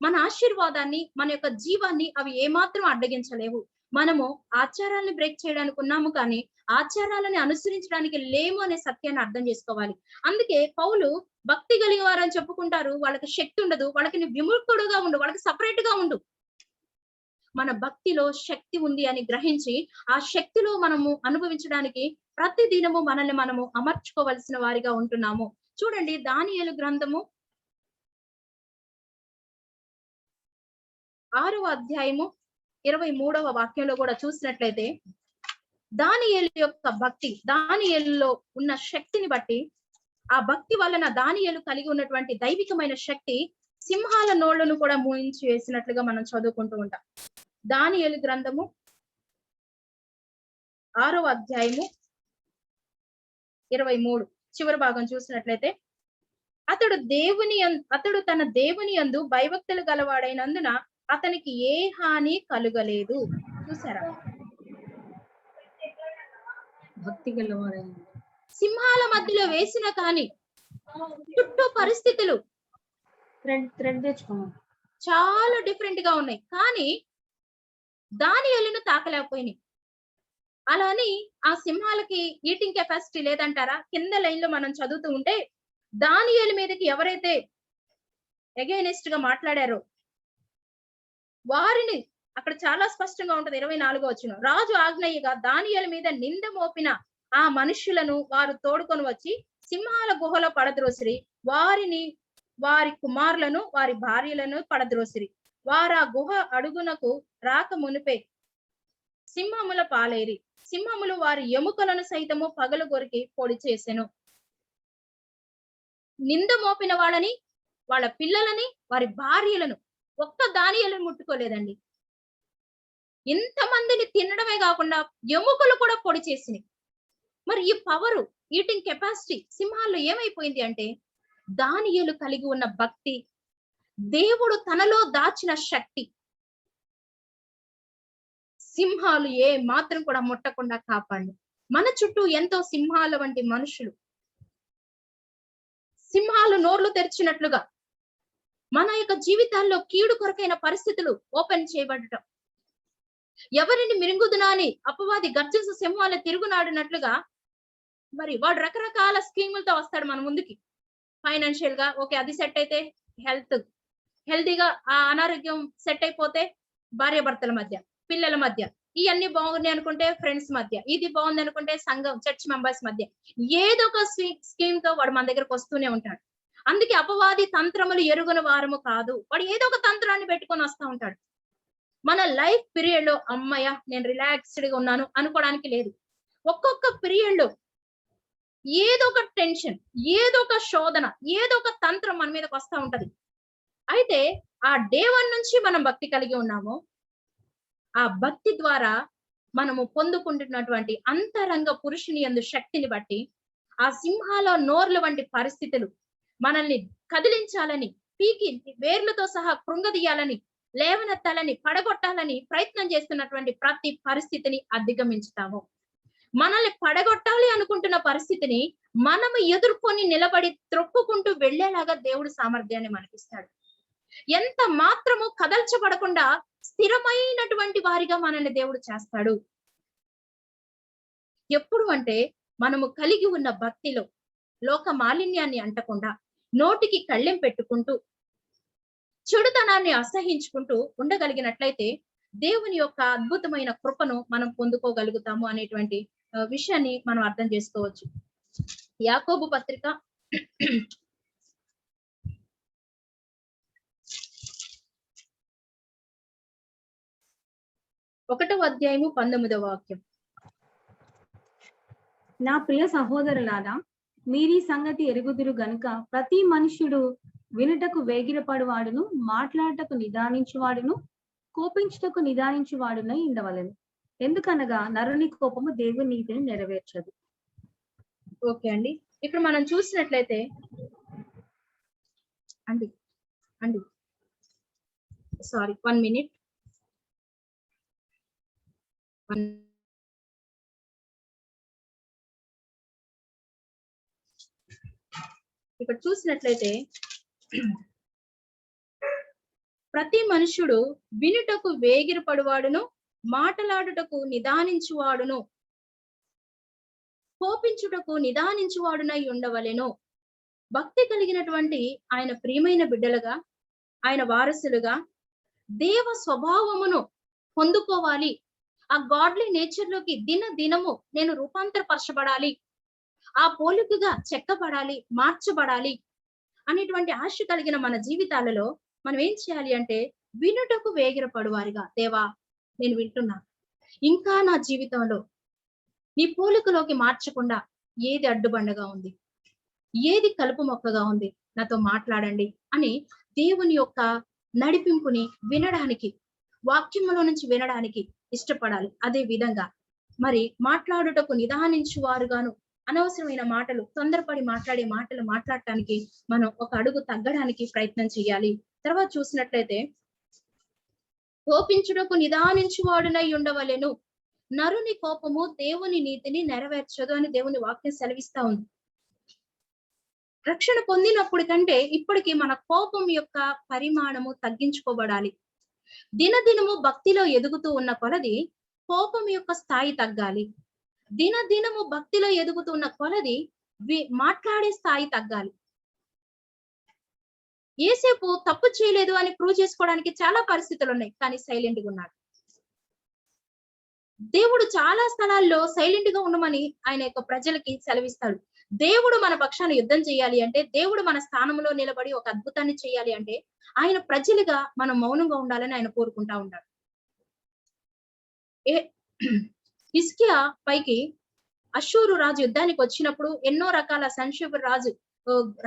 మన ఆశీర్వాదాన్ని, మన యొక్క జీవాన్ని అవి ఏమాత్రం అడ్డగించలేవు. మనము ఆచారాలను బ్రేక్ చేయడానికి ఉన్నాము, కానీ ఆచారాలని అనుసరించడానికి లేము అనే సత్యాన్ని అర్థం చేసుకోవాలి. అందుకే పౌలు భక్తి కలిగిన వారని చెప్పుకుంటారు, వాళ్ళకి శక్తి ఉండదు, వాళ్ళకి విముక్తుడుగా ఉండు, వాళ్ళకి సపరేట్ గా ఉండు. మన భక్తిలో శక్తి ఉంది అని గ్రహించి ఆ శక్తిలో మనము అనుభవించడానికి ప్రతి దినము మనల్ని మనము అమర్చుకోవలసిన వారిగా ఉంటున్నాము. చూడండి, దానియేలు గ్రంథము 6వ అధ్యాయము 23వ వాక్యంలో కూడా చూసినట్లయితే దానియేలు యొక్క భక్తి, దానియేలులో ఉన్న శక్తిని బట్టి, ఆ భక్తి వలన దానియేలు కలిగి ఉన్నటువంటి దైవికమైన శక్తి సింహాల నోళ్లను కూడా మూయించి వేసినట్లుగా మనం చదువుకుంటూ ఉంటాం. దానియేలు గ్రంథము 6వ అధ్యాయము 23 చివరి భాగం చూసినట్లయితే అతడు తన దేవుని యందు భయభక్తులు గలవాడైనందున అతనికి ఏ హాని కలుగలేదు. చూసారా? భక్తి గలవాడైన సింహాల మధ్యలో వేసిన కానీ చుట్టూ పరిస్థితులు థ్రెడ్ తెచ్చుకోమని చాలా డిఫరెంట్ గా ఉన్నాయి, కానీ దానియేలును తాకలేకపోయినాయి. అలా అని ఆ సింహాలకి ఈటింగ్ కెపాసిటీ లేదంటారా? కింద లైన్ లో మనం చదువుతూ ఉంటే దానియేలు మీదకి ఎవరైతే అగైనెస్ట్ గా మాట్లాడారో వారిని అక్కడ చాలా స్పష్టంగా ఉంటది. 24వ వచనం, రాజు ఆజ్ఞయ్యగా దానియేలు మీద నింద మోపిన ఆ మనుష్యులను వారు తోడుకొని వచ్చి సింహాల గుహలో పడద్రోసిరి. వారిని, వారి కుమారులను, వారి భార్యలను పడద్రోసిరి. వారు ఆ గుహ అడుగునకు రాక మునిపే సింహముల పాలేరి. సింహములు వారి ఎముకలను సైతము పగలు కొరికి పొడి చేసెను. నింద మోపిన వాళ్ళని, వాళ్ళ పిల్లలని, వారి భార్యలను ఒక్క దానియేలును ముట్టుకోలేదండి. ఇంతమందిని తినడమే కాకుండా ఎముకలు కూడా పొడి చేసినాయి. మరి ఈ పవరు, ఈటింగ్ కెపాసిటీ సింహాల్లో ఏమైపోయింది అంటే దానియేలు కలిగి ఉన్న భక్తి, దేవుడు తనలో దాచిన శక్తి. సింహాలు ఏ మాత్రం కూడా ముట్టకుండా కాపాడి, మన చుట్టూ ఎంతో సింహాల వంటి మనుషులు, సింహాలు నోర్లు తెరిచినట్లుగా మన యొక్క జీవితాల్లో కీడు కొరకైన పరిస్థితులు ఓపెన్ చేయబడటం, ఎవరిని మిరింగుదునా అని అపవాది గర్జించు సింహాలు తిరుగునాడినట్లుగా మరి వాడు రకరకాల స్కీములతో వస్తాడు మన ముందుకి. ఫైనాన్షియల్ గా ఓకే, అది సెట్ అయితే హెల్తీగా, ఆ అనారోగ్యం సెట్ అయిపోతే భార్యాభర్తల మధ్య, పిల్లల మధ్య, ఇవన్నీ బాగున్నాయి అనుకుంటే ఫ్రెండ్స్ మధ్య, ఇది బాగుంది అనుకుంటే సంఘం, చర్చ్ మెంబర్స్ మధ్య, ఏదో ఒక స్కీమ్ తో వాడు మన దగ్గరకు వస్తూనే ఉంటాడు. అందుకే అపవాది తంత్రములు ఎరుగని వారము కాదు, వాడు ఏదో ఒక తంత్రాన్ని పెట్టుకొని వస్తూ ఉంటాడు. మన లైఫ్ పీరియడ్ లో అమ్మయ్య నేను రిలాక్స్డ్ గా ఉన్నాను అనుకోవడానికి లేదు. ఒక్కొక్క పీరియడ్ లో ఏదో ఒక టెన్షన్, ఏదో ఒక శోధన, ఏదో ఒక తంత్రం మన మీదకి వస్తూ ఉంటది. అయితే ఆ డే 1 నుంచి మనం భక్తి కలిగి ఉన్నాము. ఆ భక్తి ద్వారా మనము పొందుకుంటున్నటువంటి అంతరంగ పురుషుని యందు శక్తిని బట్టి ఆ సింహాల నోర్ల వంటి పరిస్థితులు మనల్ని కదిలించాలని, పీకి వేర్లతో సహా కృంగదీయాలని, లేవనెత్తాలని, పడగొట్టాలని ప్రయత్నం చేస్తున్నటువంటి ప్రతి పరిస్థితిని అధిగమించుతాము. మనల్ని పడగొట్టాలి అనుకుంటున్న పరిస్థితిని మనము ఎదుర్కొని నిలబడి త్రొక్కుకుంటూ వెళ్లేలాగా దేవుడు సామర్థ్యాన్ని మనకిస్తాడు. ఎంత మాత్రము కదల్చబడకుండా స్థిరమైనటువంటి వారిగా మనల్ని దేవుడు చేస్తాడు. ఎప్పుడు అంటే మనము కలిగి ఉన్న భక్తిలో లోక మాలిన్యాన్ని అంటకుండా, నోటికి కళ్ళెం పెట్టుకుంటూ, చెడుతనాన్ని అసహించుకుంటూ ఉండగలిగినట్లయితే దేవుని యొక్క అద్భుతమైన కృపను మనం పొందుకోగలుగుతాము అనేటువంటి విషయాన్ని మనం అర్థం చేసుకోవచ్చు. యాకోబు పత్రిక 1వ అధ్యాయము 19వ వాక్యం. నా ప్రియ సహోదరులారా, మీరీ సంగతి ఎరుగుదురు గనుక ప్రతి మనుష్యుడు వినుటకు వేగిరపడువాడును, మాట్లాడటకు నిదానించువాడును, కోపించుటకు నిదానించువాడునై ఉండవలెను. ఎందుకనగా నరుని కోపము దేవుని నీతిని నెరవేర్చదు. ఓకే అండి, ఇక్కడ మనం చూసినట్లయితే అండి సారీ 1 minute. ఇక్కడ చూసినట్లయితే ప్రతి మనుషుడు వినుటకు వేగిరపడువాడును, మాటలాడుటకు నిదానించువాడును, కోపించుటకు నిదానించువాడునై ఉండవలెను. భక్తి కలిగినటువంటి ఆయన ప్రియమైన బిడ్డలుగా, ఆయన వారసులుగా దేవ స్వభావమును పొందుకోవాలి. ఆ గాడ్లీ నేచర్ లోకి దినము నేను రూపాంతరపరచబడాలి, ఆ పోలికగా చెక్కబడాలి, మార్చబడాలి అనేటువంటి ఆశ కలిగిన మన జీవితాలలో మనం ఏం చేయాలి అంటే వినుటకు వేగిరపడు వారిగా, దేవా నేను వింటున్నా, ఇంకా నా జీవితంలో నీ పోలికలోకి మార్చకుండా ఏది అడ్డుబండగా ఉంది, ఏది కలుపు మొక్కగా ఉంది, నాతో మాట్లాడండి అని దేవుని యొక్క నడిపింపుని వినడానికి, వాక్యములో నుంచి వినడానికి ఇష్టపడాలి. అదే విధంగా మరి మాట్లాడుటకు నిదానించువారుగాను, అనవసరమైన మాటలు, తొందరపడి మాట్లాడే మాటలు మాట్లాడటానికి మనం ఒక అడుగు తగ్గడానికి ప్రయత్నం చేయాలి. తర్వాత చూసినట్లయితే, కోపించుటకు నిదానించువాడునై ఉండవలెను, నరుని కోపము దేవుని నీతిని నెరవేర్చదు అని దేవుని వాక్యం సెలవిస్తా ఉంది. రక్షణ పొందినప్పుడు కంటే ఇప్పటికీ మన కోపం యొక్క పరిమాణము తగ్గించుకోబడాలి. దినదినము భక్తిలో ఎదుగుతూ ఉన్న కొలది కోపం యొక్క స్థాయి తగ్గాలి. దినదినము భక్తిలో ఎదుగుతున్న కొలది మాట్లాడే స్థాయి తగ్గాలి. ఏసేపు తప్పు చేయలేదు అని ప్రూవ్ చేసుకోవడానికి చాలా పరిస్థితులు ఉన్నాయి, కానీ సైలెంట్ గా ఉన్నాడు. దేవుడు చాలా స్థలాల్లో సైలెంట్ గా ఉండమని ఆయన యొక్క ప్రజలకి సెలవిస్తాడు. దేవుడు మన పక్షాన యుద్ధం చేయాలి అంటే, దేవుడు మన స్థానంలో నిలబడి ఒక అద్భుతాన్ని చేయాలి అంటే, ఆయన ప్రజలుగా మనం మౌనంగా ఉండాలని ఆయన కోరుకుంటా ఉంటాడు. హిజ్కియా పైకి అష్షూరు రాజు యుద్ధానికి వచ్చినప్పుడు, ఎన్నో రకాల సంక్షేప రాజు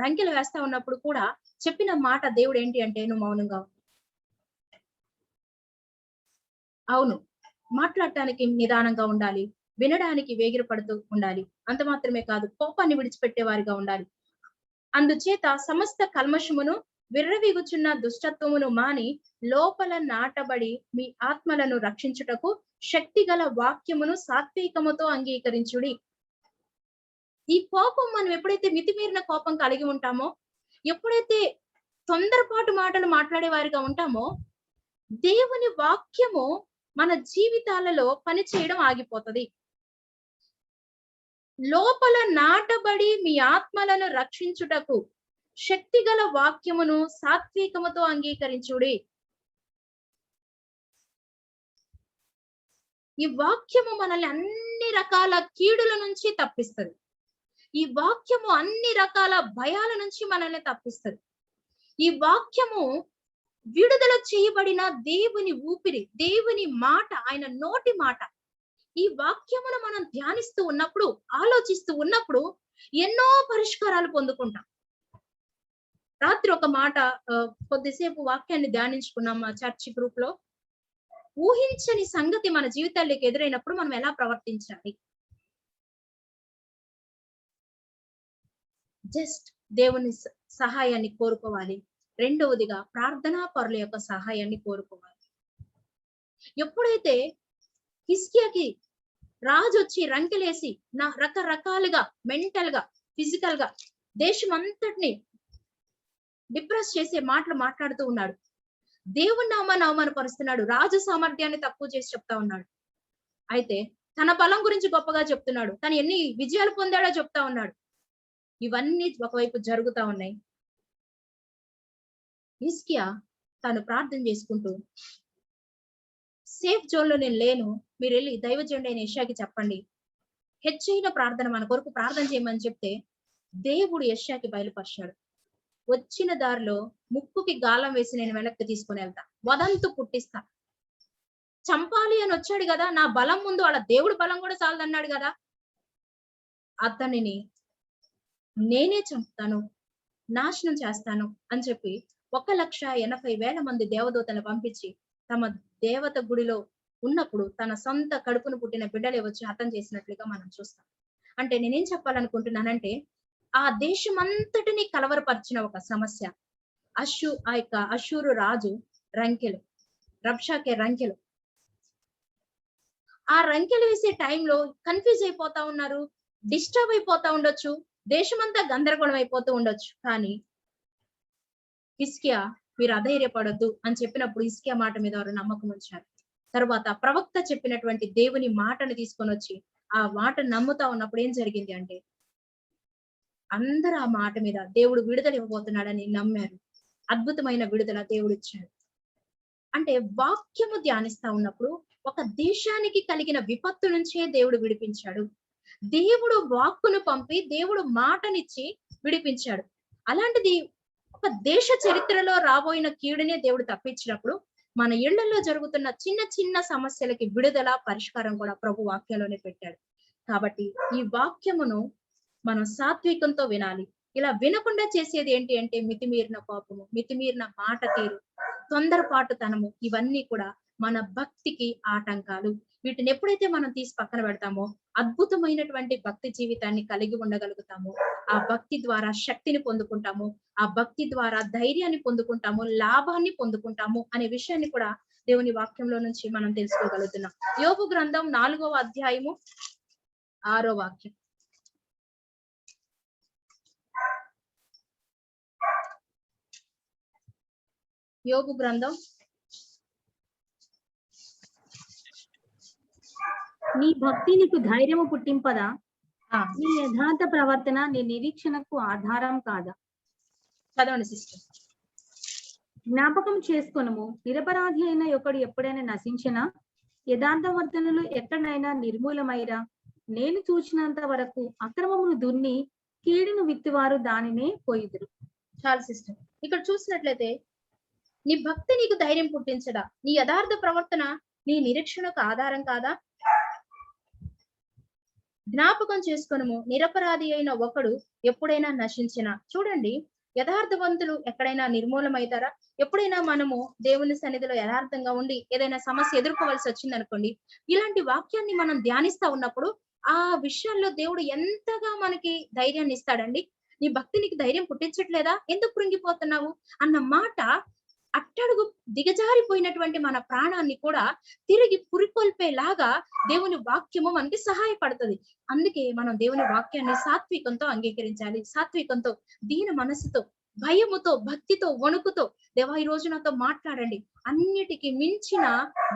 రంకెలు వేస్తా ఉన్నప్పుడు కూడా చెప్పిన మాట దేవుడు ఏంటి అంటే, నువ్వు మౌనంగా ఉండు. అవును, మాట్లాడటానికి నిదానంగా ఉండాలి, వినడానికి వేగిరపడుతూ ఉండాలి. అంత మాత్రమే కాదు, కోపాన్ని విడిచిపెట్టే వారిగా ఉండాలి. అందుచేత సమస్త కల్మషమును, విర్రవీగుచున్న దుష్టత్వమును మాని లోపల నాటబడి మీ ఆత్మలను రక్షించుటకు శక్తిగల వాక్యమును సాత్వికముతో అంగీకరించుడి. ఈ కోపం మనం ఎప్పుడైతే మితిమీరిన కోపం కలిగి ఉంటామో, ఎప్పుడైతే తొందరపాటు మాటలు మాట్లాడే వారిగా ఉంటామో, దేవుని వాక్యము మన జీవితాలలో పని చేయడం ఆగిపోతుంది. లోపల నాటబడి మీ ఆత్మలను రక్షించుటకు శక్తిగల వాక్యమును సాత్వికముతో అంగీకరించుడి. ఈ వాక్యము మనల్ని అన్ని రకాల కీడుల నుంచి తప్పిస్తుంది. ఈ వాక్యము అన్ని రకాల భయాల నుంచి మనల్ని తప్పిస్తుంది. ఈ వాక్యము విడుదల చేయబడిన దేవుని ఊపిరి, దేవుని మాట, ఆయన నోటి మాట. ఈ వాక్యమును మనం ధ్యానిస్తూ ఉన్నప్పుడు, ఆలోచిస్తూ ఉన్నప్పుడు ఎన్నో పరిష్కారాలు పొందుకుంటాం. రాత్రి ఒక మాట, కొద్దిసేపు వాక్యాన్ని ధ్యానించుకున్నాం మా చర్చ్ గ్రూప్ లో. ఊహించని సంగతి మన జీవితాల్లోకి ఎదురైనప్పుడు మనం ఎలా ప్రవర్తించాలి? జస్ట్ దేవుని సహాయాన్ని కోరుకోవాలి. రెండవదిగా ప్రార్థనా పరుల యొక్క సహాయాన్ని కోరుకోవాలి. ఎప్పుడైతే హిజ్కియాకి రాజు వచ్చి రంకెలేసి రకరకాలుగా మెంటల్ గా, ఫిజికల్ గా దేశం అంతటిని డిప్రెస్ చేసే మాటలు మాట్లాడుతూ ఉన్నాడు. దేవుని నామాన్ని అవమానపరుస్తున్నాడు. రాజు సామర్థ్యాన్ని తక్కువ చేసి చెప్తా ఉన్నాడు. అయితే తన బలం గురించి గొప్పగా చెప్తున్నాడు. తను ఎన్ని విజయాలు పొందాడో చెప్తా ఉన్నాడు. ఇవన్నీ ఒకవైపు జరుగుతా ఉన్నాయి. హిజ్కియా తాను ప్రార్థన చేసుకుంటూ, సేఫ్ జోన్ లో నేను లేను, మీరు వెళ్ళి దైవజనుడు అయిన యెషయాకి చెప్పండి, హెచ్చైన ప్రార్థన మన కొరకు ప్రార్థన చేయమని చెప్తే దేవుడు యెషయాకి బయలుపరిచాడు. వచ్చిన దారిలో ముక్కుకి గాలం వేసి నేను వెనక్కి తీసుకుని వెళ్తా, వదంతు పుట్టిస్తా. చంపాలి అని వచ్చాడు కదా, నా బలం ముందు వాళ్ళ దేవుడు బలం కూడా చాలదన్నాడు కదా, అతనిని నేనే చంపుతాను, నాశనం చేస్తాను అని చెప్పి 1,80,000 మంది దేవదూతలను పంపించి తమ దేవత గుడిలో ఉన్నప్పుడు తన సొంత కడుపును పుట్టిన బిడ్డలే వచ్చి హతం చేసినట్లుగా మనం చూస్తాం. అంటే నేనేం చెప్పాలనుకుంటున్నానంటే, ఆ దేశమంతటిని కలవరపరిచిన ఒక సమస్య అష్షూరు రాజు రంకెలు, రబ్షాకే రంకెలు. ఆ రంకెలు వేసే టైంలో కన్ఫ్యూజ్ అయిపోతా ఉన్నారు, డిస్టర్బ్ అయిపోతా ఉండొచ్చు, దేశమంతా గందరగోళం అయిపోతూ ఉండొచ్చు. కానీ హిజ్కియా మీరు అధైర్యపడొద్దు అని చెప్పినప్పుడు హిజ్కియా మాట మీద వారు నమ్మకం ఉంచారు. తర్వాత ప్రవక్త చెప్పినటువంటి దేవుని మాటను తీసుకొని వచ్చి ఆ మాట నమ్ముతా ఉన్నప్పుడు ఏం జరిగింది అంటే, అందరూ ఆ మాట మీద దేవుడు విడుదల ఇవ్వబోతున్నాడని నమ్మారు. అద్భుతమైన విడుదల దేవుడు ఇచ్చాడు. అంటే వాక్యము ధ్యానిస్తా ఉన్నప్పుడు ఒక దేశానికి కలిగిన విపత్తు నుంచే దేవుడు విడిపించాడు. దేవుడు వాక్కును పంపి దేవుడు మాటనిచ్చి విడిపించాడు. అలాంటిది ఒక దేశ చరిత్రలో రాబోయిన కీడునే దేవుడు తప్పించినప్పుడు మన ఇళ్లలో జరుగుతున్న చిన్న చిన్న సమస్యలకి విడుదల, పరిష్కారం కూడా ప్రభు వాక్యంలోనే పెట్టాడు. కాబట్టి ఈ వాక్యమును మనం సాత్వికంతో వినాలి. ఇలా వినకుండా చేసేది ఏంటి అంటే మితిమీరిన కోపము, మితిమీరిన మాట తీరు, తొందరపాటుతనము, ఇవన్నీ కూడా మన భక్తికి ఆటంకాలు. వీటిని ఎప్పుడైతే మనం తీసి పక్కన పెడతామో అద్భుతమైనటువంటి భక్తి జీవితాన్ని కలిగి ఉండగలుగుతాము. ఆ భక్తి ద్వారా శక్తిని పొందుకుంటాము, ఆ భక్తి ద్వారా ధైర్యాన్ని పొందుకుంటాము, లాభాన్ని పొందుకుంటాము అనే విషయాన్ని కూడా దేవుని వాక్యంలో నుంచి మనం తెలుసుకోగలుగుతున్నాం. యోబు గ్రంథం 4వ అధ్యాయము 6వ వాక్యం. యోబు గ్రంథం నీ భక్తి నీకు ధైర్యము పుట్టింపదా? ఆ, నీ యథార్థ ప్రవర్తన నీ నిరీక్షణకు ఆధారం కాదా? చదవండి సిస్టర్. జ్ఞాపకం చేసుకొనుము, నిరపరాధి అయిన ఒకడు ఎప్పుడైనా నశించినా, యథార్థవర్తనులు ఎక్కడైనా నిర్మూలమైరా. నేను చూచినంత వరకు అక్రమమును దున్ని కీడును విత్తువారు దానినే పోయిదురు. చాలు సిస్టర్. ఇక్కడ చూసినట్లయితే నీ భక్తి నీకు ధైర్యం పుట్టించదా? నీ యథార్థ ప్రవర్తన నీ నిరీక్షణకు ఆధారం కాదా? జ్ఞాపకం చేసుకొనుము, నిరపరాధి అయిన ఒకడు ఎప్పుడైనా నశించినా. చూడండి, యథార్థవంతులు ఎక్కడైనా నిర్మూలమవుతారా? ఎప్పుడైనా మనము దేవుని సన్నిధిలో యథార్థంగా ఉండి ఏదైనా సమస్య ఎదుర్కోవాల్సి వచ్చింది అనుకోండి, ఇలాంటి వాక్యాన్ని మనం ధ్యానిస్తా ఉన్నప్పుడు ఆ విషయాల్లో దేవుడు ఎంతగా మనకి ధైర్యాన్ని ఇస్తాడండి. నీ భక్తి నీకు ధైర్యం పుట్టించట్లేదా? ఎందుకు కృంగిపోతున్నావు అన్న మాట అట్టడుగు దిగజారిపోయినటువంటి మన ప్రాణాన్ని కూడా తిరిగి పురికొల్పేలాగా దేవుని వాక్యము మనకి సహాయపడుతుంది. అందుకే మనం దేవుని వాక్యాన్ని సాత్వికంతో అంగీకరించాలి. సాత్వికంతో, దీన మనసుతో, భయముతో, భక్తితో, వణుకుతో, దేవా ఈ రోజు నాతో మాట్లాడండి. అన్నిటికీ మించిన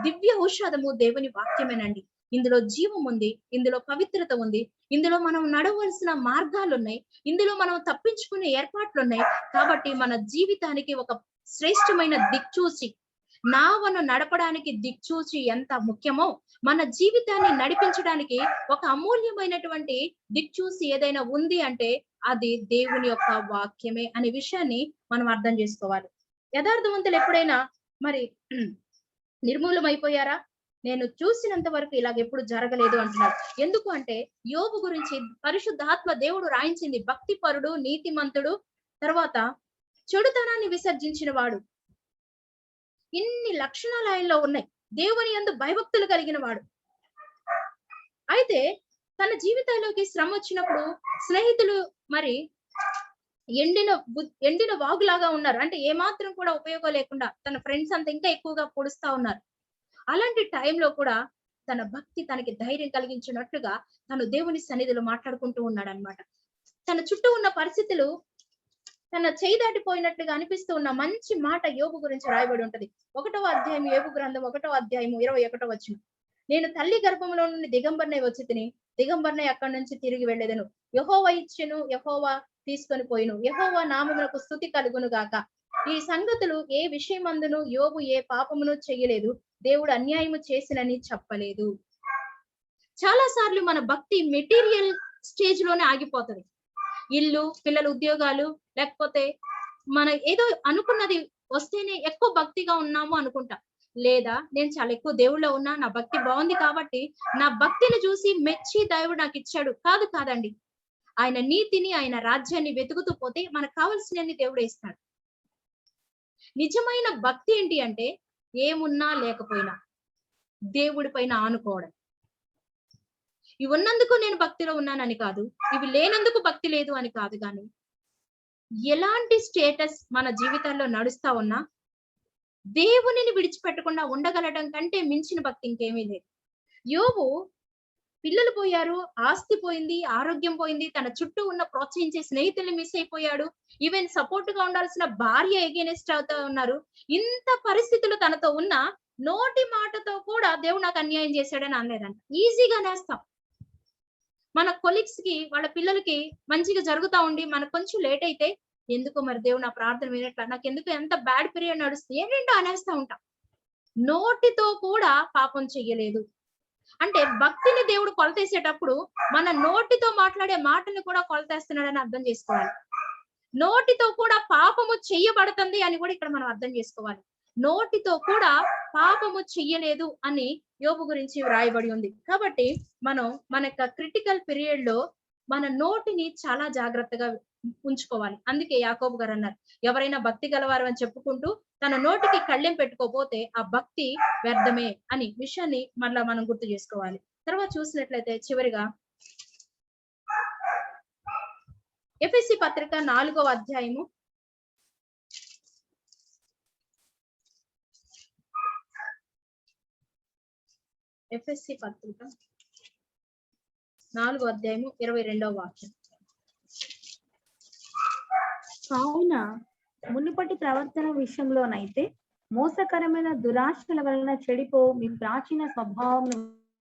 దివ్య ఔషధము దేవుని వాక్యమేనండి. ఇందులో జీవం ఉంది, ఇందులో పవిత్రత ఉంది, ఇందులో మనం నడవలసిన మార్గాలు ఉన్నాయి, ఇందులో మనం తప్పించుకునే ఏర్పాట్లు ఉన్నాయి. కాబట్టి మన జీవితానికి ఒక శ్రేష్టమైన దిక్చూచి, నావను నడపడానికి దిక్చూచి ఎంత ముఖ్యమో, మన జీవితాన్ని నడిపించడానికి ఒక అమూల్యమైనటువంటి దిక్చూసి ఏదైనా ఉంది అంటే అది దేవుని యొక్క వాక్యమే అనే విషయాన్ని మనం అర్థం చేసుకోవాలి. యథార్థవంతులు ఎప్పుడైనా మరి నిర్మూలమైపోయారా? నేను చూసినంత వరకు ఇలాగ ఎప్పుడు జరగలేదు అంటున్నారు. ఎందుకు అంటే యోబు గురించి పరిశుద్ధాత్మ దేవుడు రాయించింది, భక్తిపరుడు, నీతిమంతుడు, తర్వాత చెడుతనాన్ని విసర్జించిన వాడు. ఇన్ని లక్షణాలు ఆయనలో ఉన్నాయి. దేవుని యందు భయభక్తులు కలిగిన వాడు. అయితే తన జీవితంలోకి శ్రమ వచ్చినప్పుడు స్నేహితులు మరి ఎండిన వాగులాగా ఉన్నారు. అంటే ఏమాత్రం కూడా ఉపయోగం లేకుండా తన ఫ్రెండ్స్ అంతా ఇంకా ఎక్కువగా పొడుస్తా ఉన్నారు. అలాంటి టైంలో కూడా తన భక్తి తనకి ధైర్యం కలిగించినట్లుగా తను దేవుని సన్నిధిలో మాట్లాడుకుంటూ ఉన్నాడు అనమాట. తన చుట్టూ ఉన్న పరిస్థితులు తన చేయి దాటిపోయినట్లుగా అనిపిస్తూ ఉన్న మంచి మాట యోబు గురించి రాయబడి ఉంటది. 1వ అధ్యాయం, యోబు గ్రంథం 1వ అధ్యాయం 21వ వచనం. నేను తల్లి గర్భంలో నుండి దిగంబరనై వచ్చి తిని, దిగంబరనై అక్కడి నుంచి తిరిగి వెళ్ళేదను. యెహోవా ఇచ్చెను, యెహోవా తీసుకొని పోయిను, యెహోవా నామమునకు స్తుతి కలుగును గాక. ఈ సంగతులు ఏ విషయమందును యోబు ఏ పాపమును చెయ్యలేదు, దేవుడు అన్యాయము చేసినని చెప్పలేదు. చాలా సార్లు మన భక్తి మెటీరియల్ స్టేజ్ లోనే ఆగిపోతుంది. ఇల్లు, పిల్లల ఉద్యోగాలు, లేకపోతే మన ఏదో అనుకున్నది వస్తేనే ఎక్కువ భక్తిగా ఉన్నాము అనుకుంటా. లేదా నేను చాలా ఎక్కువ దేవుళ్ళో ఉన్నా, నా భక్తి బాగుంది కాబట్టి నా భక్తిని చూసి మెచ్చి దేవుడు నాకు ఇచ్చాడు. కాదండి. ఆయన నీతిని, ఆయన రాజ్యాన్ని వెతుకుతూ పోతే మనకు కావలసినన్ని దేవుడు ఇస్తాడు. నిజమైన భక్తి ఏంటి అంటే ఏమున్నా లేకపోయినా దేవుడి పైన ఆనుకోవడం. ఇవి ఉన్నందుకు నేను భక్తిలో ఉన్నానని కాదు, ఇవి లేనందుకు భక్తి లేదు అని కాదు, కానీ ఎలాంటి స్టేటస్ మన జీవితాల్లో నడుస్తా ఉన్నా దేవునిని విడిచిపెట్టకుండా ఉండగలడం కంటే మించిన భక్తి ఇంకేమీ లేదు. యోబు పిల్లలు పోయారు, ఆస్తి పోయింది, ఆరోగ్యం పోయింది, తన చుట్టూ ఉన్న ప్రోత్సహించే స్నేహితుల్ని మిస్ అయిపోయాడు, ఈవెన్ సపోర్ట్ గా ఉండాల్సిన భార్య ఎగెనిస్ట్ అవుతా ఉన్నారు. ఇంత పరిస్థితులు తనతో ఉన్న నోటి మాటతో కూడా దేవుడు నాకు అన్యాయం చేశాడని అనలేదంట. ఈజీగా నేస్తాం. మన కొలీగ్స్ కి, వాళ్ళ పిల్లలకి మంచిగా జరుగుతా ఉండి మనకు కొంచెం లేట్ అయితే, ఎందుకు మరి దేవుడు నా ప్రార్థన వినట్లా, నాకు ఎందుకు ఎంత బ్యాడ్ పీరియడ్ నడుస్తుంది ఏంటంటో అనేస్తా ఉంటాం. నోటితో కూడా పాపం చెయ్యలేదు అంటే భక్తిని దేవుడు కొలతేసేటప్పుడు మన నోటితో మాట్లాడే మాటలు కూడా కొలతేస్తున్నాడని అర్థం చేసుకోవాలి. నోటితో కూడా పాపము చెయ్యబడుతుంది అని కూడా ఇక్కడ మనం అర్థం చేసుకోవాలి. నోటితో కూడా పాపము చెయ్యలేదు అని యోబు గురించి వ్రాయబడి ఉంది. కాబట్టి మనం మన యొక్క క్రిటికల్ పీరియడ్ లో మన నోటిని చాలా జాగ్రత్తగా ఉంచుకోవాలి. అందుకే యాకోబు గారు అన్నారు, ఎవరైనా భక్తి గలవారు అని చెప్పుకుంటూ తన నోటికి కళ్ళెం పెట్టుకోపోతే ఆ భక్తి వ్యర్థమే అని విషయాన్ని మళ్ళా మనం గుర్తు చేసుకోవాలి. తర్వాత చూసినట్లయితే చివరిగా ఎఫెసీ పత్రిక 4వ అధ్యాయము ఎఫెసీ పత్రిక 4వ అధ్యాయము 22వ వాక్యం. కావున మునుపటి ప్రవర్తన విషయంలోనైతే మోసకరమైన దురాశల వలన చెడిపో మీ ప్రాచీన స్వభావం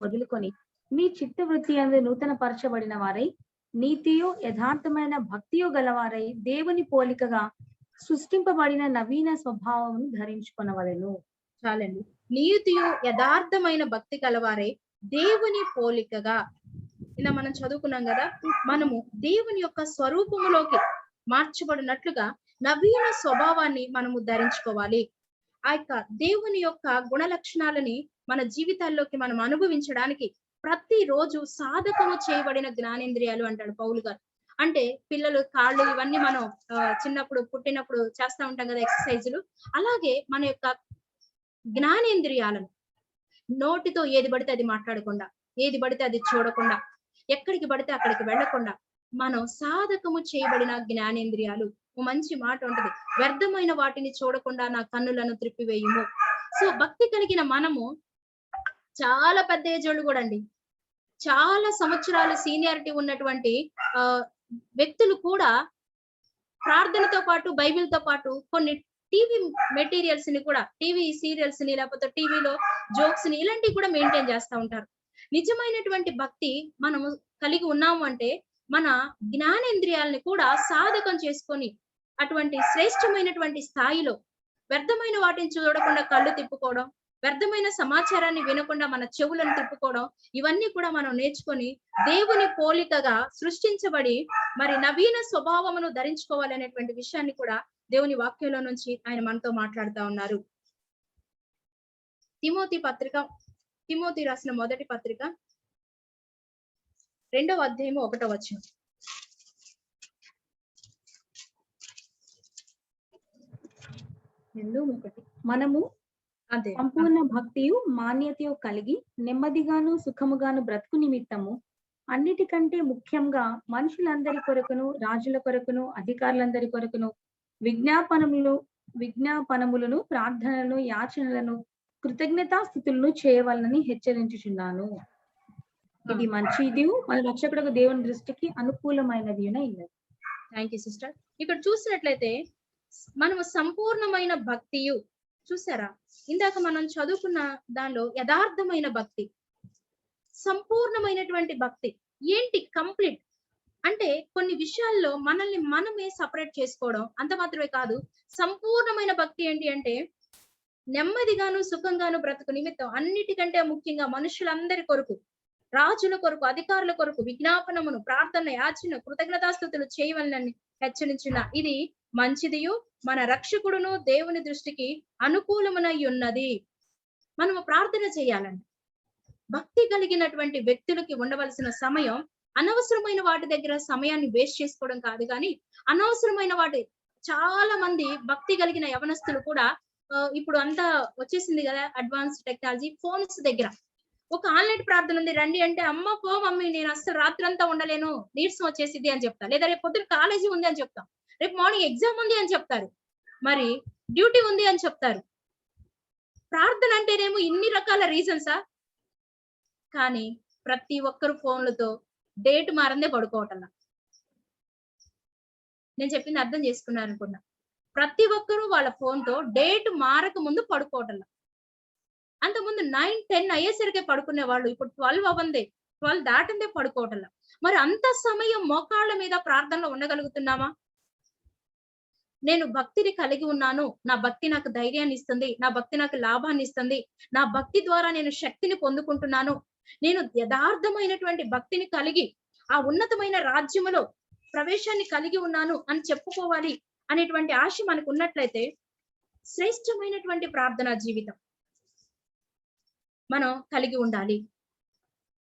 వదులుకొని మీ చిత్తవృత్తి అందు నూతన పరచబడిన వారై నీతియు యథార్థమైన భక్తియు గలవారై దేవుని పోలికగా సృష్టింపబడిన నవీన స్వభావం ధరించుకొనవలెను. చాలండి. నీతియు యథార్థమైన భక్తి కలవారై దేవుని పోలికగా, ఇలా మనం చదువుకున్నాం కదా, మనము దేవుని యొక్క స్వరూపములోకి మార్చబడినట్లుగా నవీన స్వభావాన్ని మనము ధరించుకోవాలి. ఆ యొక్క దేవుని యొక్క గుణ లక్షణాలని మన జీవితాల్లోకి మనం అనుభవించడానికి ప్రతిరోజు సాధకము చేయబడిన జ్ఞానేంద్రియాలు అంటాడు పౌలు గారు. అంటే పిల్లలు కాళ్ళు ఇవన్నీ మనం చిన్నప్పుడు పుట్టినప్పుడు చేస్తా ఉంటాం కదా ఎక్సర్సైజులు, అలాగే మన యొక్క జ్ఞానేంద్రియాలను నోటితో ఏది పడితే అది మాట్లాడకుండా, ఏది పడితే అది చూడకుండా, ఎక్కడికి పడితే అక్కడికి వెళ్లకుండా మనం సాధకము చేయబడిన జ్ఞానేంద్రియాలు. ఓ మంచి మాట ఉంటది, వ్యర్థమైన వాటిని చూడకుండా నా కన్నులను త్రిప్పివేయుము. సో భక్తి కలిగిన మనము చాలా పెద్ద ఏజోళ్ళు కూడా అండి, చాలా సంవత్సరాలు సీనియారిటీ ఉన్నటువంటి వ్యక్తులు కూడా ప్రార్థనతో పాటు బైబిల్తో పాటు కొన్ని టీవీ మెటీరియల్స్ ని కూడా, టీవీ సీరియల్స్ ని లేకపోతే టీవీలో జోక్స్ ని ఇలాంటివి కూడా మెయింటైన్ చేస్తూ ఉంటారు. నిజమైనటువంటి భక్తి మనము కలిగి ఉన్నాము అంటే మన జ్ఞానేంద్రియాలని కూడా సాధకం చేసుకొని అటువంటి శ్రేష్టమైనటువంటి స్థాయిలో వ్యర్థమైన వాటిని చూడకుండా కళ్ళు తిప్పుకోవడం, వ్యర్థమైన సమాచారాన్ని వినకుండా మన చెవులను తిప్పుకోవడం, ఇవన్నీ కూడా మనం నేర్చుకొని దేవుని పోలికగా సృష్టించబడి మరి నవీన స్వభావమును ధరించుకోవాలనేటువంటి విషయాన్ని కూడా దేవుని వాక్యంలో నుంచి ఆయన మనతో మాట్లాడుతూ ఉన్నారు. తిమోతి రాసిన మొదటి పత్రిక 2వ అధ్యాయము 1వ వచనం. మనము అదే సంపూర్ణ భక్తియు మాన్యతయు కలిగి నెమ్మదిగాను సుఖముగాను బ్రతుకు నిమిత్తము అన్నిటికంటే ముఖ్యంగా మనుషులందరి కొరకును రాజుల కొరకును అధికారులందరి కొరకును విజ్ఞాపనములను ప్రార్థనలను యాచనలను కృతజ్ఞతాస్థుతులను చేయవలనని హెచ్చరించుచున్నాను. ఇది మంచిది, మన రక్షకుడు దేవుని దృష్టికి అనుకూలమైనది. Thank you sister. ఇక్కడ చూసినట్లయితే మనము సంపూర్ణమైన భక్తియు, చూసారా ఇందాక మనం చదువుకున్న దానిలో యథార్థమైన భక్తి, సంపూర్ణమైనటువంటి భక్తి ఏంటి? కంప్లీట్ అంటే కొన్ని విషయాల్లో మనల్ని మనమే సపరేట్ చేసుకోవడం అంత మాత్రమే కాదు. సంపూర్ణమైన భక్తి ఏంటి అంటే నెమ్మదిగాను సుఖంగాను బ్రతుకు నిమిత్తం అన్నిటికంటే ముఖ్యంగా మనుషులందరి కొరకు, రాజుల కొరకు, అధికారుల కొరకు విజ్ఞాపనమును ప్రార్థన యాచన కృతజ్ఞతాస్తుతులు చేయవలనని హెచ్చరించిన ఇది మంచిదియు మన రక్షకుడును దేవుని దృష్టికి అనుకూలమునై ఉన్నది. మనము ప్రార్థన చేయాలండి. భక్తి కలిగినటువంటి వ్యక్తులకి ఉండవలసిన సమయం అనవసరమైన వాటి దగ్గర సమయాన్ని వేస్ట్ చేసుకోవడం కాదు, కానీ అనవసరమైన వాటి, చాలా మంది భక్తి కలిగిన యవనస్తులు కూడా ఇప్పుడు అంతా వచ్చేసింది కదా అడ్వాన్స్ టెక్నాలజీ, ఫోన్స్ దగ్గర ఒక ఆన్లైన్ ప్రార్థన ఉంది రండి అంటే, అమ్మ పో మమ్మీ నేను అసలు రాత్రంతా ఉండలేను నీరసం వచ్చేసింది అని చెప్తా, లేదా రేపు పొద్దున కాలేజీ ఉంది అని చెప్తాం, రేపు మార్నింగ్ ఎగ్జామ్ ఉంది అని చెప్తారు, మరి డ్యూటీ ఉంది అని చెప్తారు. ప్రార్థన అంటేనేమో ఇన్ని రకాల రీజన్సా, కానీ ప్రతి ఒక్కరు ఫోన్లతో డేట్ మారందే పడుకోవటం. నేను చెప్పింది అర్థం చేసుకున్నారు అనుకున్నా. ప్రతి ఒక్కరూ వాళ్ళ ఫోన్ తో డేట్ మారక ముందు పడుకోవటం. అంతకుముందు 9-10 అయ్యేసరికే పడుకునే వాళ్ళు, ఇప్పుడు 12 అవ్వందే, 12 దాటందే పడుకోవటం. మరి అంత సమయం మోకాళ్ళ మీద ప్రార్థనలో ఉండగలుగుతున్నామా? నేను భక్తిని కలిగి ఉన్నాను, నా భక్తి నాకు ధైర్యాన్ని ఇస్తుంది, నా భక్తి నాకు లాభాన్ని ఇస్తుంది, నా భక్తి ద్వారా నేను శక్తిని పొందుకుంటున్నాను, నేను యథార్థమైనటువంటి భక్తిని కలిగి ఆ ఉన్నతమైన రాజ్యములో ప్రవేశాన్ని కలిగి ఉన్నాను అని చెప్పుకోవాలి అనేటువంటి ఆశ మనకు ఉన్నట్లయితే శ్రేష్టమైనటువంటి ప్రార్థనా జీవితం మనం కలిగి ఉండాలి.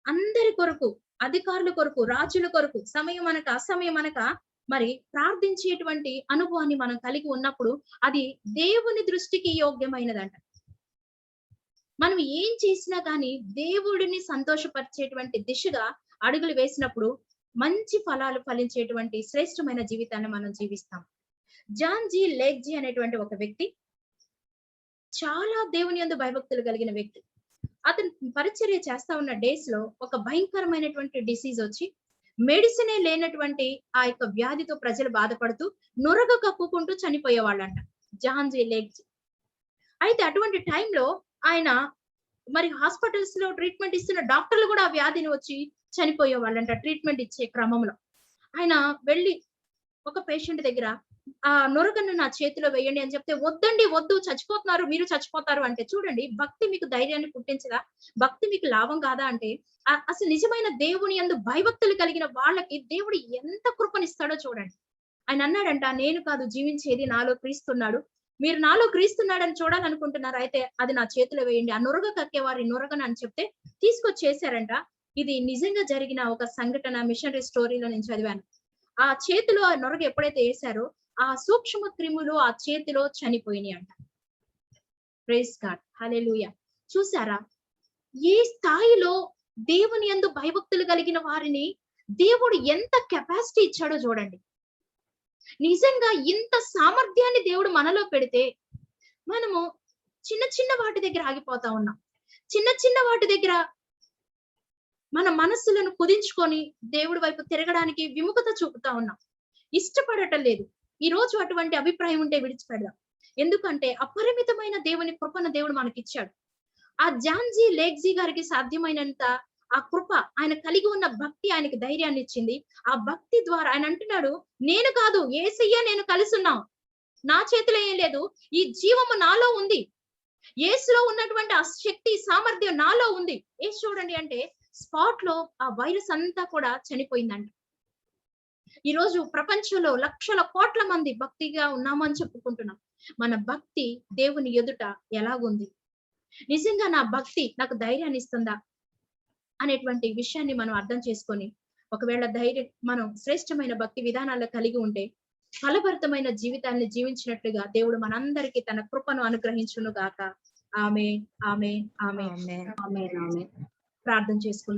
అందరి కొరకు, అధికారుల కొరకు, రాజుల కొరకు సమయం అనక అసమయం అనక మరి ప్రార్థించేటువంటి అనుభవాన్ని మనం కలిగి ఉన్నప్పుడు అది దేవుని దృష్టికి యోగ్యమైనదంట. మనం ఏం చేసినా కానీ దేవుడిని సంతోషపరిచేటువంటి దిశగా అడుగులు వేసినప్పుడు మంచి ఫలాలు ఫలించేటువంటి శ్రేష్టమైన జీవితాన్ని మనం జీవిస్తాం. జాన్ జీ లేగ్జీ అనేటువంటి ఒక వ్యక్తి చాలా దేవుని యందు భయభక్తులు కలిగిన వ్యక్తి. అతను పరిచర్య చేస్తా ఉన్న డేస్ లో ఒక భయంకరమైనటువంటి డిసీజ్ వచ్చి మెడిసినే లేనటువంటి ఆ యొక్క వ్యాధితో ప్రజలు బాధపడుతూ నొరగ కక్కుకుంటూ చనిపోయేవాళ్ళంట జాన్ జీ లేగ్జీ. అయితే అటువంటి టైంలో ఆయన మరి హాస్పిటల్స్ లో ట్రీట్మెంట్ ఇస్తున్న డాక్టర్లు కూడా ఆ వ్యాధిని వచ్చి చనిపోయే వాళ్ళంట ట్రీట్మెంట్ ఇచ్చే క్రమంలో. ఆయన వెళ్ళి ఒక పేషెంట్ దగ్గర ఆ నొరగను నా చేతిలో వేయండి అని చెప్తే, వద్దండి వద్దు, చచ్చిపోతున్నారు, మీరు చచ్చిపోతారు అంటే, చూడండి భక్తి మీకు ధైర్యాన్ని పుట్టించదా, భక్తి మీకు లాభం కాదా అంటే, అసలు నిజమైన దేవుని యందు భయభక్తులు కలిగిన వాళ్ళకి దేవుడు ఎంత కృపనిస్తాడో చూడండి. ఆయన అన్నాడంట, నేను కాదు జీవించేది, నాలో క్రీస్తున్నాడు, మీరు నాలో క్రీస్తున్నాడని చూడాలనుకుంటున్నారు, అయితే అది నా చేతిలో వేయండి, ఆ నొరగ కక్కేవారి నొరగను అని చెప్తే తీసుకొచ్చేసారంట. ఇది నిజంగా జరిగిన ఒక సంఘటన, మిషనరీ స్టోరీలో నేను చదివాను. ఆ చేతిలో ఆ నొరగ ఎప్పుడైతే వేశారో ఆ సూక్ష్మ క్రిములు ఆ చేతిలో చనిపోయినాయి అంట. ప్రైజ్ గాడ్, హల్లెలూయా. చూసారా ఏ స్థాయిలో దేవుని యందు భయభక్తులు కలిగిన వారిని దేవుడు ఎంత కెపాసిటీ ఇచ్చాడో చూడండి. నిజంగా ఇంత సామర్థ్యాన్ని దేవుడు మనలో పెడితే మనము చిన్న చిన్న వాటి దగ్గర ఆగిపోతా ఉన్నాం. చిన్న చిన్న వాటి దగ్గర మన మనస్సులను కుదించుకొని దేవుడి వైపు తిరగడానికి విముఖత చూపుతా ఉన్నాం, ఇష్టపడటం లేదు. ఈ రోజు అటువంటి అభిప్రాయం ఉంటే విడిచిపెడదాం. ఎందుకంటే అపరిమితమైన దేవుని కృపను దేవుడు మనకిచ్చాడు. ఆ జాన్ జీ లేగ్జీ గారికి సాధ్యమైనంత ఆ కృప, ఆయన కలిగి ఉన్న భక్తి ఆయనకి ధైర్యాన్ని ఇచ్చింది. ఆ భక్తి ద్వారా ఆయన అంటున్నాడు, నేను కాదు యేసయ్య నేను కలిసి ఉన్నాం, నా చేతిలో ఏం లేదు, ఈ జీవము నాలో ఉంది, యేసులో ఉన్నటువంటి ఆ శక్తి సామర్థ్యం నాలో ఉంది. యేసు చూడండి అంటే స్పాట్ లో ఆ వైరస్ అంతా కూడా చనిపోయిందంట. ఈ రోజు ప్రపంచంలో లక్షల కోట్ల మంది భక్తిగా ఉన్నామని చెప్పుకుంటున్నాం. మన భక్తి దేవుని ఎదుట ఎలాగుంది, నిజంగా నా భక్తి నాకు ధైర్యాన్ని ఇస్తుందా అనేటువంటి విషయాన్ని మనం అర్థం చేసుకొని, ఒకవేళ మనం శ్రేష్టమైన భక్తి విధానాల్లో కలిగి ఉంటే ఫలభరితమైన జీవితాన్ని జీవించినట్లుగా దేవుడు మనందరికీ తన కృపను అనుగ్రహించును గాక. ఆమేన్, ఆమేన్, ఆమేన్. ఆమేన్, ఆమేన్. ప్రార్థన చేసుకుందాం.